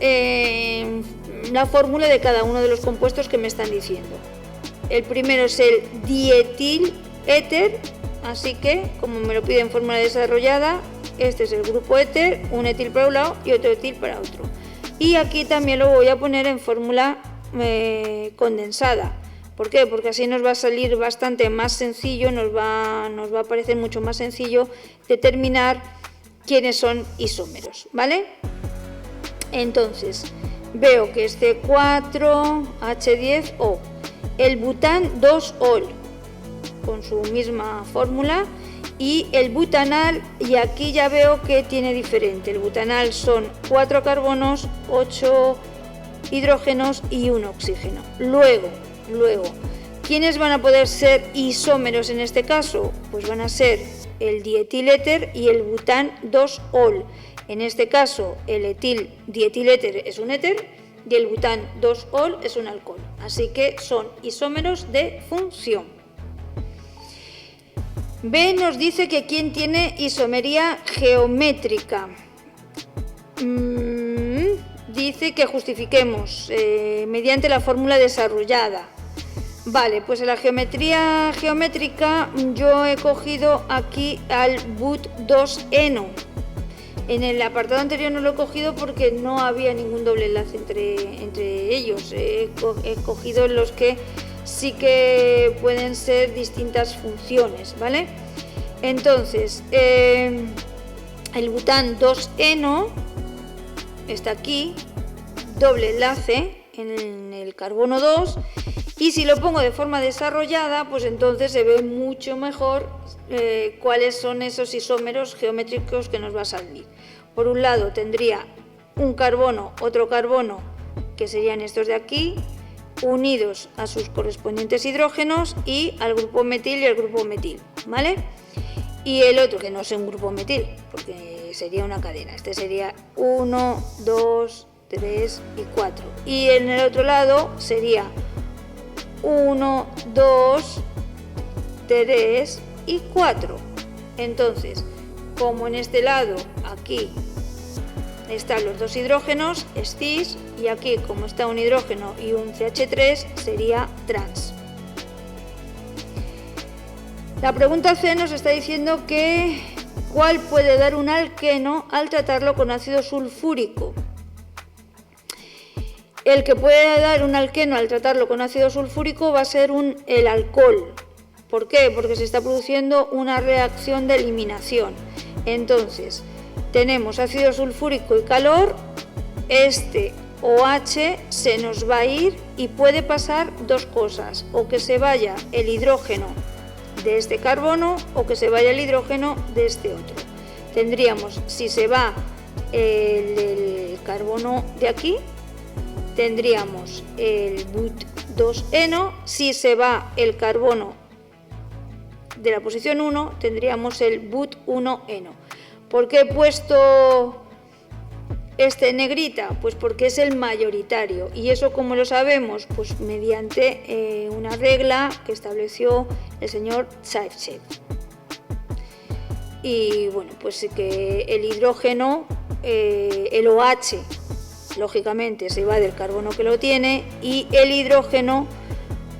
la fórmula de cada uno de los compuestos que me están diciendo. El primero es el dietiléter, así que, como me lo piden fórmula desarrollada, este es el grupo éter, un etil para un lado y otro etil para otro. Y aquí también lo voy a poner en fórmula condensada. ¿Por qué? Porque así nos va a salir bastante más sencillo, nos va a parecer mucho más sencillo determinar quiénes son isómeros, ¿vale? Entonces, veo que es C4H10O, el bután 2-ol, con su misma fórmula, y el butanal, y aquí ya veo que tiene diferente. El butanal son 4 carbonos, 8 hidrógenos y 1 oxígeno. Luego, ¿quiénes van a poder ser isómeros en este caso? Pues van a ser el dietiléter y el bután 2-ol. En este caso, el etil dietiléter es un éter y el bután 2-ol es un alcohol. Así que son isómeros de función. B nos dice que quién tiene isomería geométrica. Dice que justifiquemos mediante la fórmula desarrollada. Vale, pues en la geometría geométrica yo he cogido aquí al but2-eno. En el apartado anterior no lo he cogido porque no había ningún doble enlace entre ellos. He cogido los que sí que pueden ser distintas funciones, ¿vale? Entonces, el bután 2-eno está aquí, doble enlace en el carbono 2, y si lo pongo de forma desarrollada, pues entonces se ve mucho mejor cuáles son esos isómeros geométricos que nos va a salir. Por un lado tendría un carbono, otro carbono, que serían estos de aquí, unidos a sus correspondientes hidrógenos y al grupo metil y al grupo metil, ¿vale? y el otro, que no es un grupo metil, porque sería una cadena. Este sería 1, 2, 3 y 4. Y en el otro lado sería 1, 2, 3 y 4. Entonces, como en este lado, aquí están los dos hidrógenos, es cis, y aquí como está un hidrógeno y un CH3, sería trans. La pregunta C nos está diciendo que ¿cuál puede dar un alqueno al tratarlo con ácido sulfúrico? El que puede dar un alqueno al tratarlo con ácido sulfúrico va a ser el alcohol. ¿Por qué? Porque se está produciendo una reacción de eliminación. Entonces, tenemos ácido sulfúrico y calor, este OH se nos va a ir y puede pasar dos cosas, o que se vaya el hidrógeno de este carbono o que se vaya el hidrógeno de este otro. Tendríamos, si se va el carbono de aquí, tendríamos el but2eno, si se va el carbono de la posición 1, tendríamos el but1eno. ¿Por qué he puesto este en negrita? Pues porque es el mayoritario, y eso como lo sabemos, pues mediante una regla que estableció el señor Zaitsev. Y bueno, pues que el hidrógeno, el OH, lógicamente se va del carbono que lo tiene, y el hidrógeno,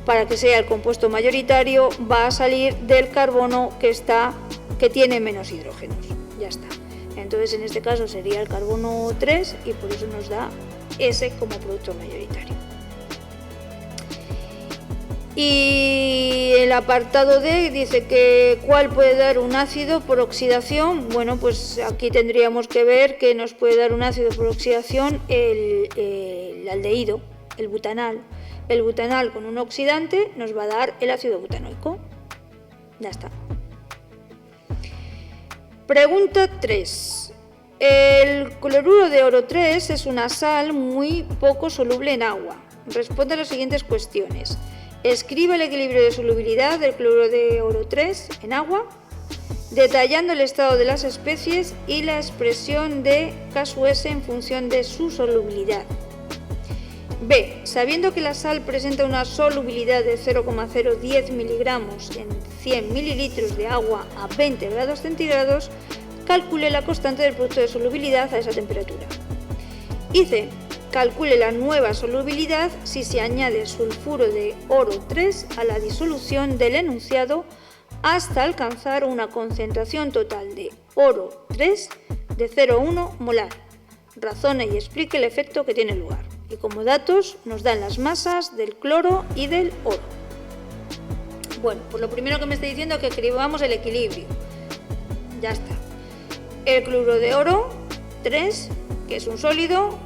para que sea el compuesto mayoritario, va a salir del carbono que tiene menos hidrógenos. Ya está. Entonces en este caso sería el carbono 3 y por eso nos da ese como producto mayoritario. Y el apartado D dice que ¿cuál puede dar un ácido por oxidación? Bueno, pues aquí tendríamos que ver que nos puede dar un ácido por oxidación el aldehído, el butanal. El butanal con un oxidante nos va a dar el ácido butanoico. Ya está. Pregunta 3. El cloruro de oro 3 es una sal muy poco soluble en agua. Responde a las siguientes cuestiones. Escribe el equilibrio de solubilidad del cloruro de oro 3 en agua, detallando el estado de las especies y la expresión de K+S en función de su solubilidad. B. Sabiendo que la sal presenta una solubilidad de 0,010 miligramos en 100 mililitros de agua a 20 grados centígrados, calcule la constante del producto de solubilidad a esa temperatura. Y C. Calcule la nueva solubilidad si se añade sulfuro de oro 3 a la disolución del enunciado hasta alcanzar una concentración total de oro 3 de 0,1 molar. Razone y explique el efecto que tiene lugar. Y como datos nos dan las masas del cloro y del oro. Bueno, pues lo primero que me está diciendo es que escribamos el equilibrio. Ya está. El cloruro de oro 3, que es un sólido,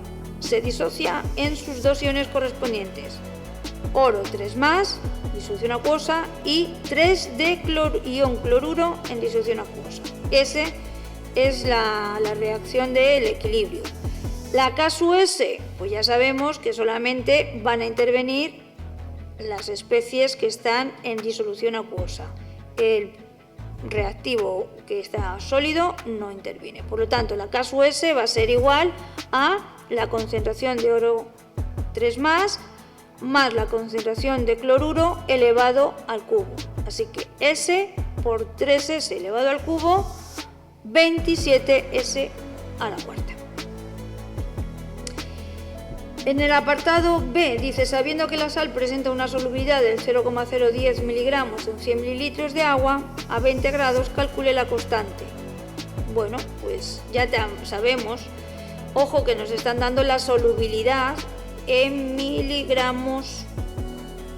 se disocia en sus dos iones correspondientes. Oro 3+, disolución acuosa, y 3 de ion cloruro en disolución acuosa. Esa es la reacción del equilibrio. La K+S, pues ya sabemos que solamente van a intervenir las especies que están en disolución acuosa. El reactivo que está sólido no interviene. Por lo tanto, la K+S va a ser igual a la concentración de oro 3+, más la concentración de cloruro elevado al cubo. Así que S por 3S elevado al cubo, 27S a la cuarta. En el apartado B dice, sabiendo que la sal presenta una solubilidad del 0,010 miligramos en 100 mililitros de agua a 20 grados, calcule la constante. Bueno, pues ya sabemos, ojo que nos están dando la solubilidad en miligramos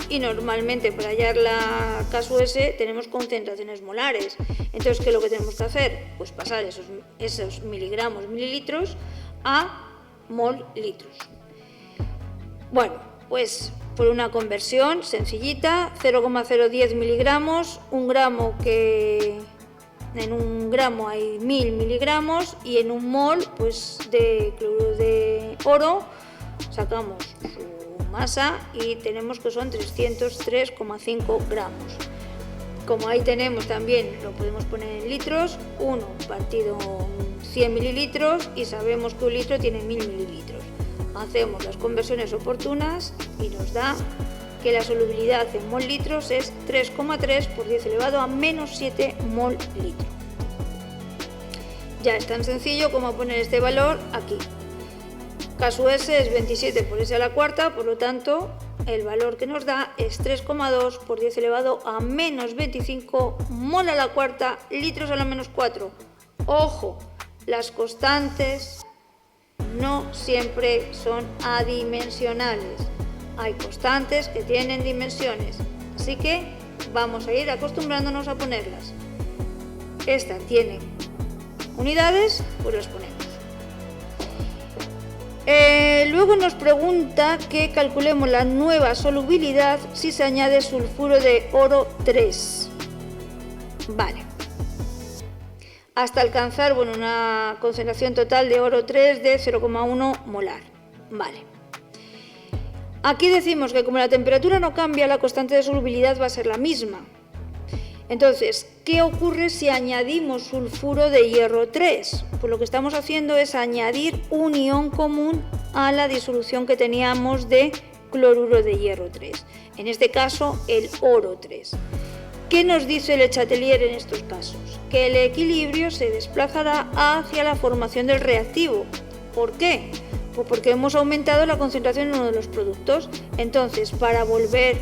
y normalmente para hallar la K+S tenemos concentraciones molares. Entonces, ¿qué es lo que tenemos que hacer? Pues pasar esos miligramos, mililitros a mol litros. Bueno, pues por una conversión sencillita, 0,010 miligramos, un gramo que en un gramo hay 1000 miligramos y en un mol pues de cloruro de oro sacamos su masa y tenemos que son 303,5 gramos. como ahí tenemos también, lo podemos poner en litros, 1 partido 100 mililitros y sabemos que un litro tiene 1000 mililitros. Hacemos las conversiones oportunas y nos da que la solubilidad en mol litros es 3,3 por 10 elevado a menos 7 mol litro. Ya es tan sencillo como poner este valor aquí. Caso S es 27 por S a la cuarta, por lo tanto el valor que nos da es 3,2 por 10 elevado a menos 25 mol a la cuarta litros a la menos 4. Ojo, las constantes no siempre son adimensionales. Hay constantes que tienen dimensiones, así que vamos a ir acostumbrándonos a ponerlas. Esta tiene unidades, pues las ponemos. Luego nos pregunta que calculemos la nueva solubilidad si se añade sulfuro de oro 3. Vale. Hasta alcanzar una concentración total de oro 3 de 0,1 molar. Vale. Aquí decimos que como la temperatura no cambia, la constante de solubilidad va a ser la misma. Entonces, ¿qué ocurre si añadimos sulfuro de hierro 3? Pues lo que estamos haciendo es añadir un ion común a la disolución que teníamos de cloruro de hierro 3. En este caso, el oro 3. ¿Qué nos dice el Le Chatelier en estos casos? Que el equilibrio se desplazará hacia la formación del reactivo. ¿Por qué? Pues porque hemos aumentado la concentración en uno de los productos. Entonces, para volver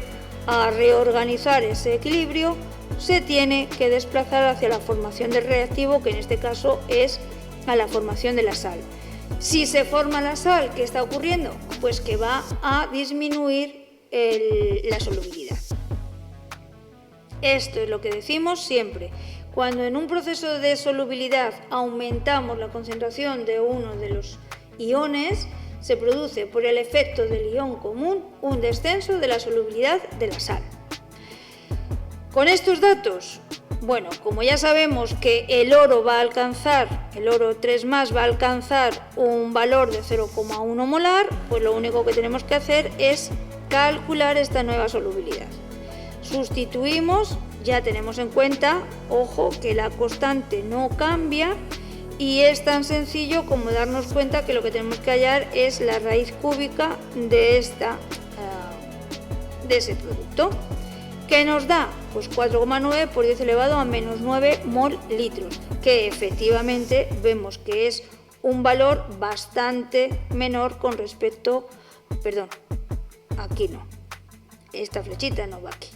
a reorganizar ese equilibrio, se tiene que desplazar hacia la formación del reactivo, que en este caso es a la formación de la sal. Si se forma la sal, ¿qué está ocurriendo? Pues que va a disminuir la solubilidad. Esto es lo que decimos siempre. Cuando en un proceso de solubilidad aumentamos la concentración de uno de los iones, se produce por el efecto del ion común un descenso de la solubilidad de la sal. Con estos datos, bueno, como ya sabemos que el oro 3 más va a alcanzar un valor de 0,1 molar, pues lo único que tenemos que hacer es calcular esta nueva solubilidad. Sustituimos, ya tenemos en cuenta, ojo, que la constante no cambia y es tan sencillo como darnos cuenta que lo que tenemos que hallar es la raíz cúbica de ese producto. ¿Qué nos da? Pues 4,9 por 10 elevado a menos 9 mol litros, que efectivamente vemos que es un valor bastante menor con respecto, perdón, aquí no, esta flechita no va aquí,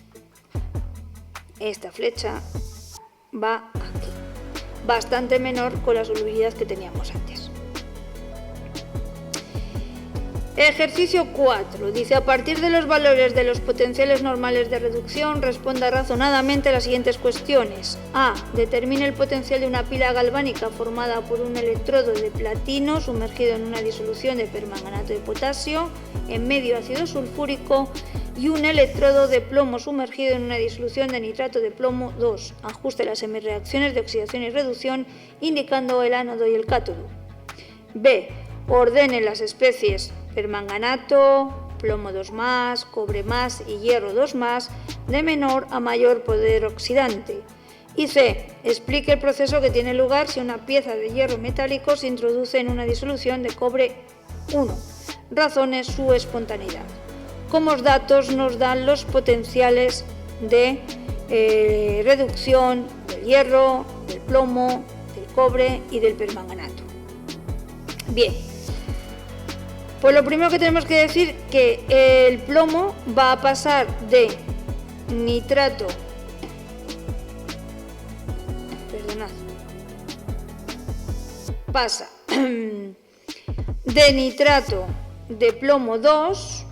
esta flecha va aquí, bastante menor con la solubilidad que teníamos antes. Ejercicio 4. Dice, a partir de los valores de los potenciales normales de reducción, responda razonadamente a las siguientes cuestiones. A. Determine el potencial de una pila galvánica formada por un electrodo de platino sumergido en una disolución de permanganato de potasio en medio ácido sulfúrico y un electrodo de plomo sumergido en una disolución de nitrato de plomo 2. Ajuste las semireacciones de oxidación y reducción indicando el ánodo y el cátodo. B. Ordene las especies permanganato, plomo 2+, cobre más y hierro 2+, de menor a mayor poder oxidante. Y C. Explique el proceso que tiene lugar si una pieza de hierro metálico se introduce en una disolución de cobre 1. Razone su espontaneidad. Como datos nos dan los potenciales de reducción del hierro, del plomo, del cobre y del permanganato. Bien. Pues lo primero que tenemos que decir que el plomo va a pasar de nitrato, pasa de nitrato de plomo 2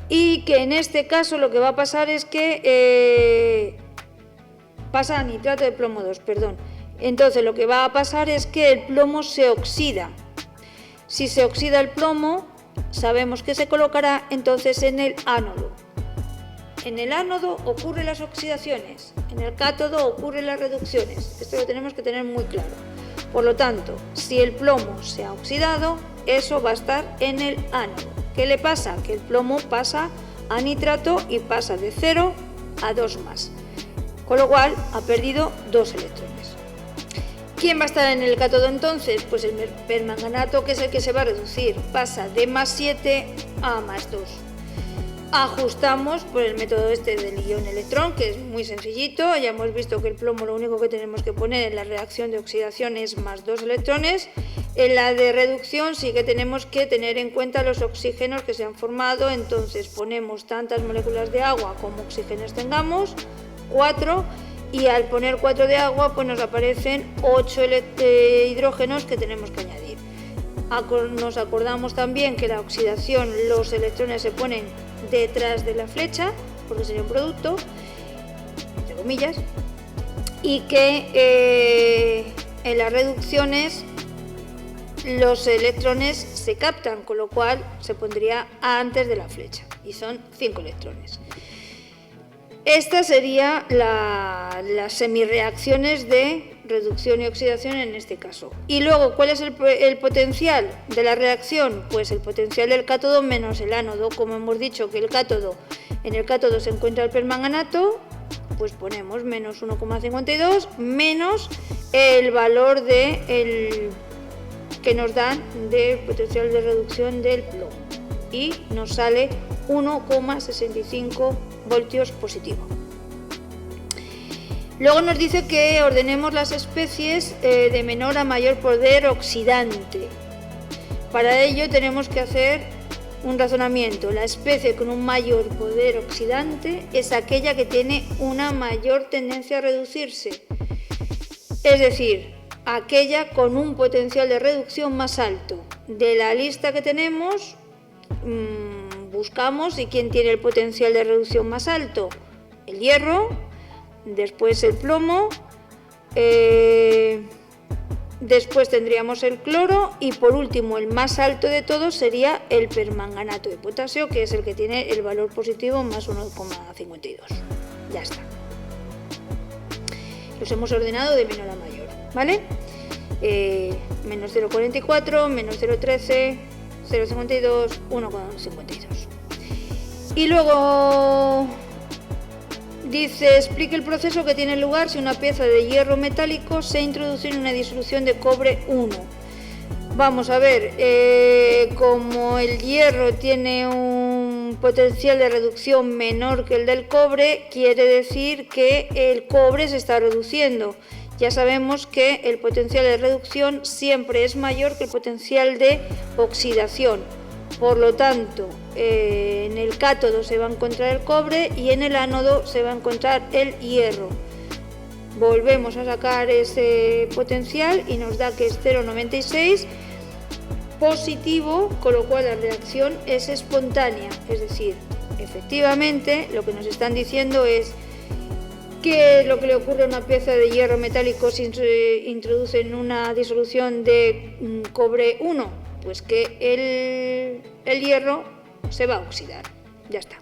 y que en este caso lo que va a pasar es que pasa a nitrato de plomo 2, perdón. Entonces lo que va a pasar es que el plomo se oxida. Si se oxida el plomo, sabemos que se colocará entonces en el ánodo. En el ánodo ocurren las oxidaciones, en el cátodo ocurren las reducciones. Esto lo tenemos que tener muy claro. Por lo tanto, si el plomo se ha oxidado, eso va a estar en el ánodo. ¿Qué le pasa? Que el plomo pasa a nitrato y pasa de 0 a 2+. con lo cual ha perdido 2 electrones. ¿Quién va a estar en el cátodo entonces? Pues el permanganato, que es el que se va a reducir, pasa de +7 a +2. Ajustamos por el método este del ion-electrón, que es muy sencillito. Ya hemos visto que el plomo lo único que tenemos que poner en la reacción de oxidación es +2 electrones. En la de reducción sí que tenemos que tener en cuenta los oxígenos que se han formado, entonces ponemos tantas moléculas de agua como oxígenos tengamos, 4, y al poner 4 de agua pues nos aparecen 8 hidrógenos que tenemos que añadir. Nos acordamos también que la oxidación, los electrones se ponen detrás de la flecha, porque sería un producto, entre comillas, y que en las reducciones los electrones se captan, con lo cual se pondría antes de la flecha, y son 5 electrones. Esta sería las semireacciones de reducción y oxidación en este caso. Y luego, ¿cuál es el potencial de la reacción? Pues el potencial del cátodo menos el ánodo. Como hemos dicho que en el cátodo se encuentra el permanganato, pues ponemos menos 1,52 menos el valor que nos dan de potencial de reducción del plomo, y nos sale 1,65 voltios positivo. Luego nos dice que ordenemos las especies de menor a mayor poder oxidante. Para ello tenemos que hacer un razonamiento. La especie con un mayor poder oxidante es aquella que tiene una mayor tendencia a reducirse, es decir, aquella con un potencial de reducción más alto. De la lista que tenemos, buscamos y quién tiene el potencial de reducción más alto. El hierro, después el plomo, después tendríamos el cloro y por último el más alto de todos sería el permanganato de potasio, que es el que tiene el valor positivo más 1,52. Ya está. Los hemos ordenado de menor a mayor, ¿vale? Menos 0,44, menos 0,13, 0,52, 1,52. Y luego dice, explique el proceso que tiene lugar si una pieza de hierro metálico se introduce en una disolución de cobre 1. Vamos a ver, como el hierro tiene un potencial de reducción menor que el del cobre, quiere decir que el cobre se está reduciendo. Ya sabemos que el potencial de reducción siempre es mayor que el potencial de oxidación. Por lo tanto, en el cátodo se va a encontrar el cobre y en el ánodo se va a encontrar el hierro. Volvemos a sacar ese potencial y nos da que es 0,96 positivo, con lo cual la reacción es espontánea. Es decir, efectivamente lo que nos están diciendo es que lo que le ocurre a una pieza de hierro metálico si se introduce en una disolución de cobre 1, pues que el hierro se va a oxidar. Ya está.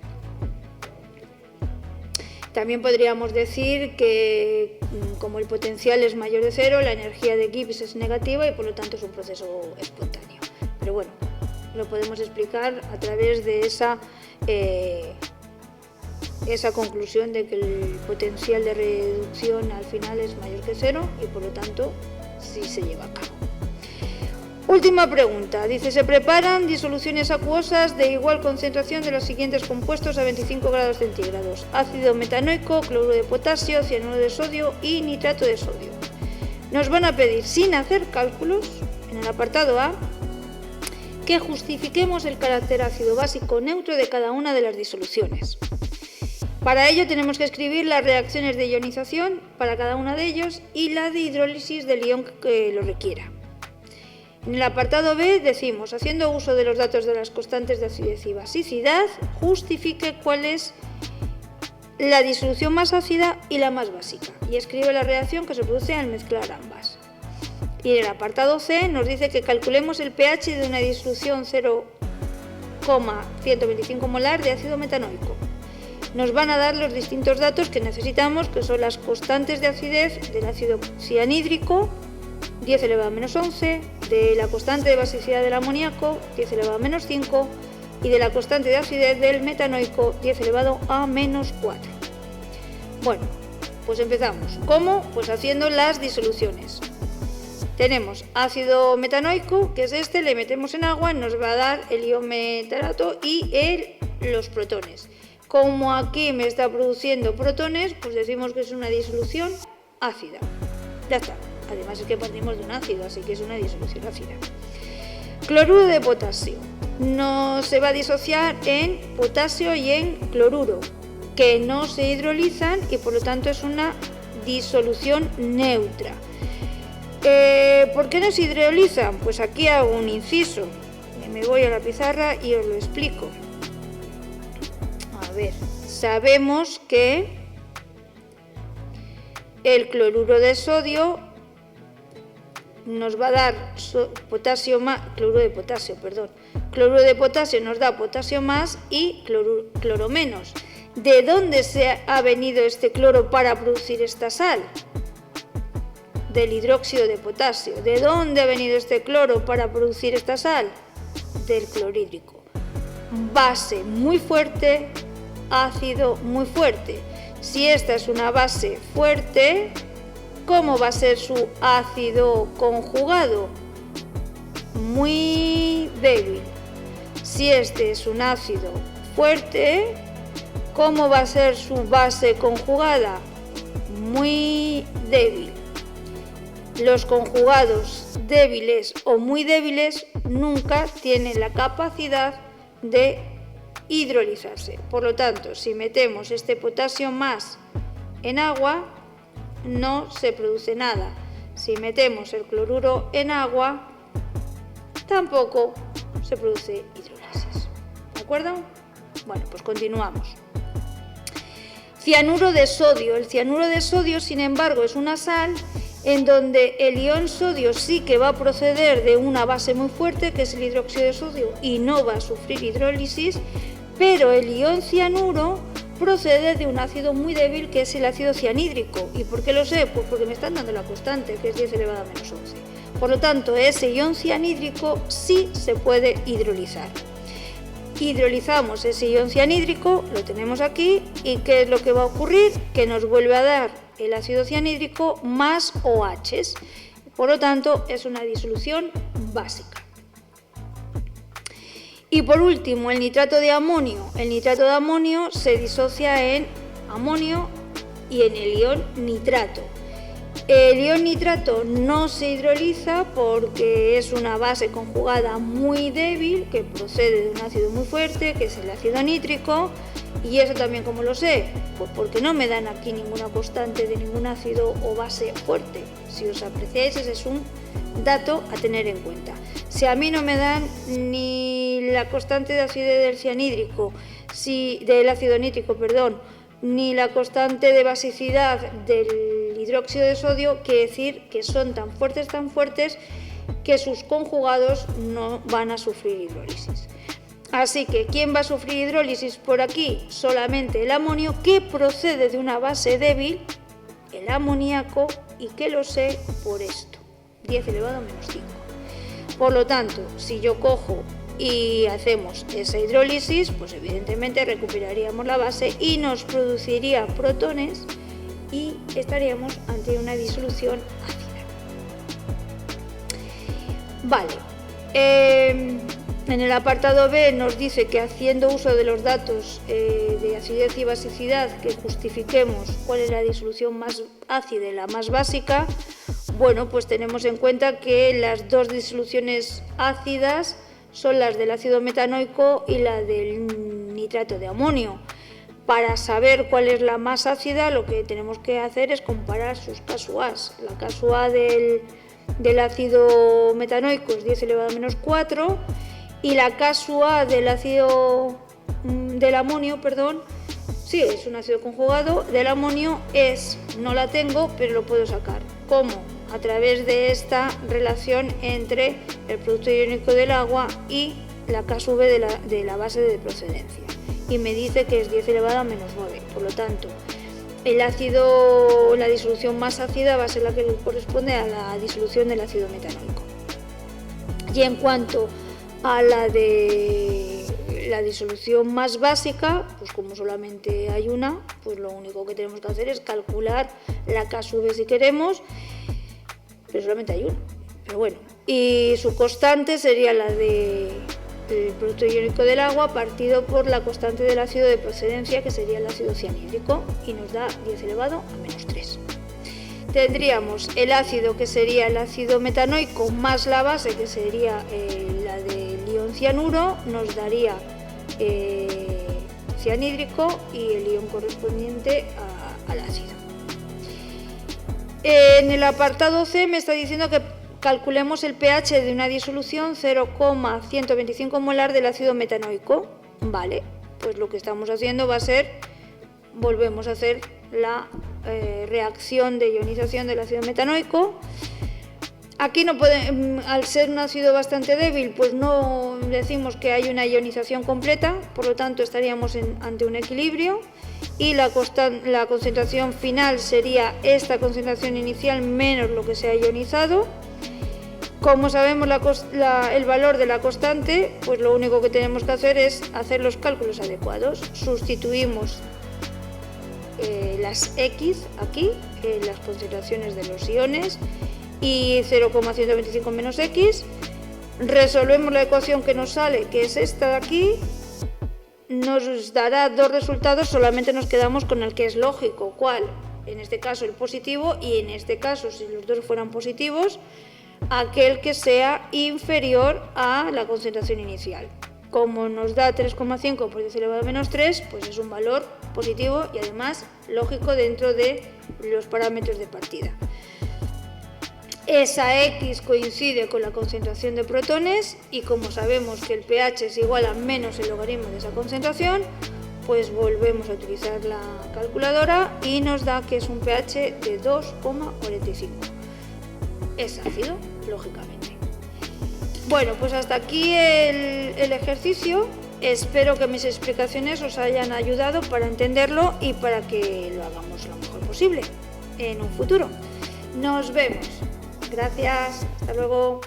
También podríamos decir que como el potencial es mayor de 0, la energía de Gibbs es negativa y por lo tanto es un proceso espontáneo. Pero bueno, lo podemos explicar a través de esa conclusión de que el potencial de reducción al final es mayor que 0 y por lo tanto sí se lleva a cabo. Última pregunta, dice, se preparan disoluciones acuosas de igual concentración de los siguientes compuestos a 25 grados centígrados: ácido metanoico, cloruro de potasio, cianuro de sodio y nitrato de sodio. Nos van a pedir, sin hacer cálculos, en el apartado A, que justifiquemos el carácter ácido básico neutro de cada una de las disoluciones. Para ello tenemos que escribir las reacciones de ionización para cada una de ellos y la de hidrólisis del ion que lo requiera. En el apartado B decimos, haciendo uso de los datos de las constantes de acidez y basicidad, justifique cuál es la disolución más ácida y la más básica y escribe la reacción que se produce al mezclar ambas. Y en el apartado C nos dice que calculemos el pH de una disolución 0,125 molar de ácido metanoico. Nos van a dar los distintos datos que necesitamos, que son las constantes de acidez del ácido cianhídrico, 10 elevado a menos 11, de la constante de basicidad del amoníaco, 10 elevado a menos 5, y de la constante de acidez del metanoico, 10 elevado a menos 4. Bueno, pues empezamos. ¿Cómo? Pues haciendo las disoluciones. Tenemos ácido metanoico, que es este, le metemos en agua, nos va a dar el ion metalato y los protones. Como aquí me está produciendo protones, pues decimos que es una disolución ácida. Ya está. Además es que partimos de un ácido, así que es una disolución ácida. Cloruro de potasio. No se va a disociar en potasio y en cloruro, que no se hidrolizan y por lo tanto es una disolución neutra. ¿Por qué no se hidrolizan? Pues aquí hago un inciso. Me voy a la pizarra y os lo explico. A ver, sabemos que el cloruro de sodio nos va a dar potasio más, cloruro de potasio nos da potasio más y cloro menos. ¿De dónde se ha venido este cloro para producir esta sal? Del hidróxido de potasio. ¿De dónde ha venido este cloro para producir esta sal? Del clorhídrico. Base muy fuerte, ácido muy fuerte. Si esta es una base fuerte, ¿cómo va a ser su ácido conjugado? Muy débil. Si este es un ácido fuerte, ¿cómo va a ser su base conjugada? Muy débil. Los conjugados débiles o muy débiles nunca tienen la capacidad de hidrolizarse. Por lo tanto, si metemos este potasio más en agua, no se produce nada. Si metemos el cloruro en agua, tampoco se produce hidrólisis. ¿De acuerdo? Bueno, pues continuamos. Cianuro de sodio. El cianuro de sodio, sin embargo, es una sal en donde el ion sodio sí que va a proceder de una base muy fuerte, que es el hidróxido de sodio, y no va a sufrir hidrólisis, pero el ion cianuro procede de un ácido muy débil, que es el ácido cianhídrico. ¿Y por qué lo sé? Pues porque me están dando la constante, que es 10 elevado a menos 11. Por lo tanto, ese ion cianhídrico sí se puede hidrolizar. Hidrolizamos ese ion cianhídrico, lo tenemos aquí, y ¿qué es lo que va a ocurrir? Que nos vuelve a dar el ácido cianhídrico más OHs. Por lo tanto, es una disolución básica. Y por último, el nitrato de amonio. El nitrato de amonio se disocia en amonio y en el ion nitrato. El ion nitrato no se hidroliza porque es una base conjugada muy débil que procede de un ácido muy fuerte, que es el ácido nítrico. Y eso también, ¿cómo lo sé? Pues porque no me dan aquí ninguna constante de ningún ácido o base fuerte. Si os apreciáis, ese es un dato a tener en cuenta. Si a mí no me dan ni la constante de acidez del cianhídrico, del ácido nítrico, ni la constante de basicidad del hidróxido de sodio, quiere decir que son tan fuertes que sus conjugados no van a sufrir hidrólisis. Así que, ¿quién va a sufrir hidrólisis por aquí? Solamente el amonio, que procede de una base débil, el amoníaco, y que lo sé por esto, 10 elevado a menos 5. Por lo tanto, si yo cojo y hacemos esa hidrólisis, pues evidentemente recuperaríamos la base y nos produciría protones y estaríamos ante una disolución ácida. Vale. En el apartado B nos dice que haciendo uso de los datos de acidez y basicidad, que justifiquemos cuál es la disolución más ácida y la más básica. Bueno, pues tenemos en cuenta que las dos disoluciones ácidas son las del ácido metanoico y la del nitrato de amonio. Para saber cuál es la más ácida, lo que tenemos que hacer es comparar sus KUAs. La KUA del ácido metanoico es 10 elevado a menos 4 y la KUA del amonio, sí, es un ácido conjugado, del amonio no la tengo, pero lo puedo sacar. ¿Cómo? A través de esta relación entre el producto iónico del agua y la KV de la base de procedencia. Y me dice que es 10 elevado a menos 9. Por lo tanto, la disolución más ácida va a ser la que corresponde a la disolución del ácido metanoico. Y en cuanto a la de la disolución más básica, pues como solamente hay una, pues lo único que tenemos que hacer es calcular la KV si queremos, pero solamente hay una. Pero bueno, y su constante sería la del producto iónico del agua partido por la constante del ácido de procedencia, que sería el ácido cianhídrico, y nos da 10 elevado a menos 3. Tendríamos el ácido, que sería el ácido metanoico, más la base, que sería la del ion cianuro, nos daría cianhídrico y el ion correspondiente al ácido. En el apartado C me está diciendo que calculemos el pH de una disolución 0,125 molar del ácido metanoico. Vale, pues lo que estamos haciendo va a ser, volvemos a hacer la reacción de ionización del ácido metanoico. Aquí no puede, al ser un ácido bastante débil, pues no decimos que hay una ionización completa, por lo tanto estaríamos ante un equilibrio, y la concentración final sería esta concentración inicial menos lo que se ha ionizado. Como sabemos el valor de la constante, pues lo único que tenemos que hacer es hacer los cálculos adecuados. Sustituimos las X aquí, las concentraciones de los iones, y 0,125 menos X, resolvemos la ecuación que nos sale, que es esta de aquí, nos dará dos resultados, solamente nos quedamos con el que es lógico, ¿cuál? En este caso el positivo, y en este caso, si los dos fueran positivos, aquel que sea inferior a la concentración inicial. Como nos da 3,5 por 10 elevado a menos 3, pues es un valor positivo y además lógico dentro de los parámetros de partida. Esa X coincide con la concentración de protones, y como sabemos que el pH es igual a menos el logaritmo de esa concentración, pues volvemos a utilizar la calculadora y nos da que es un pH de 2,45. Es ácido, lógicamente. Bueno, pues hasta aquí el ejercicio. Espero que mis explicaciones os hayan ayudado para entenderlo y para que lo hagamos lo mejor posible en un futuro. Nos vemos. Gracias. Hasta luego.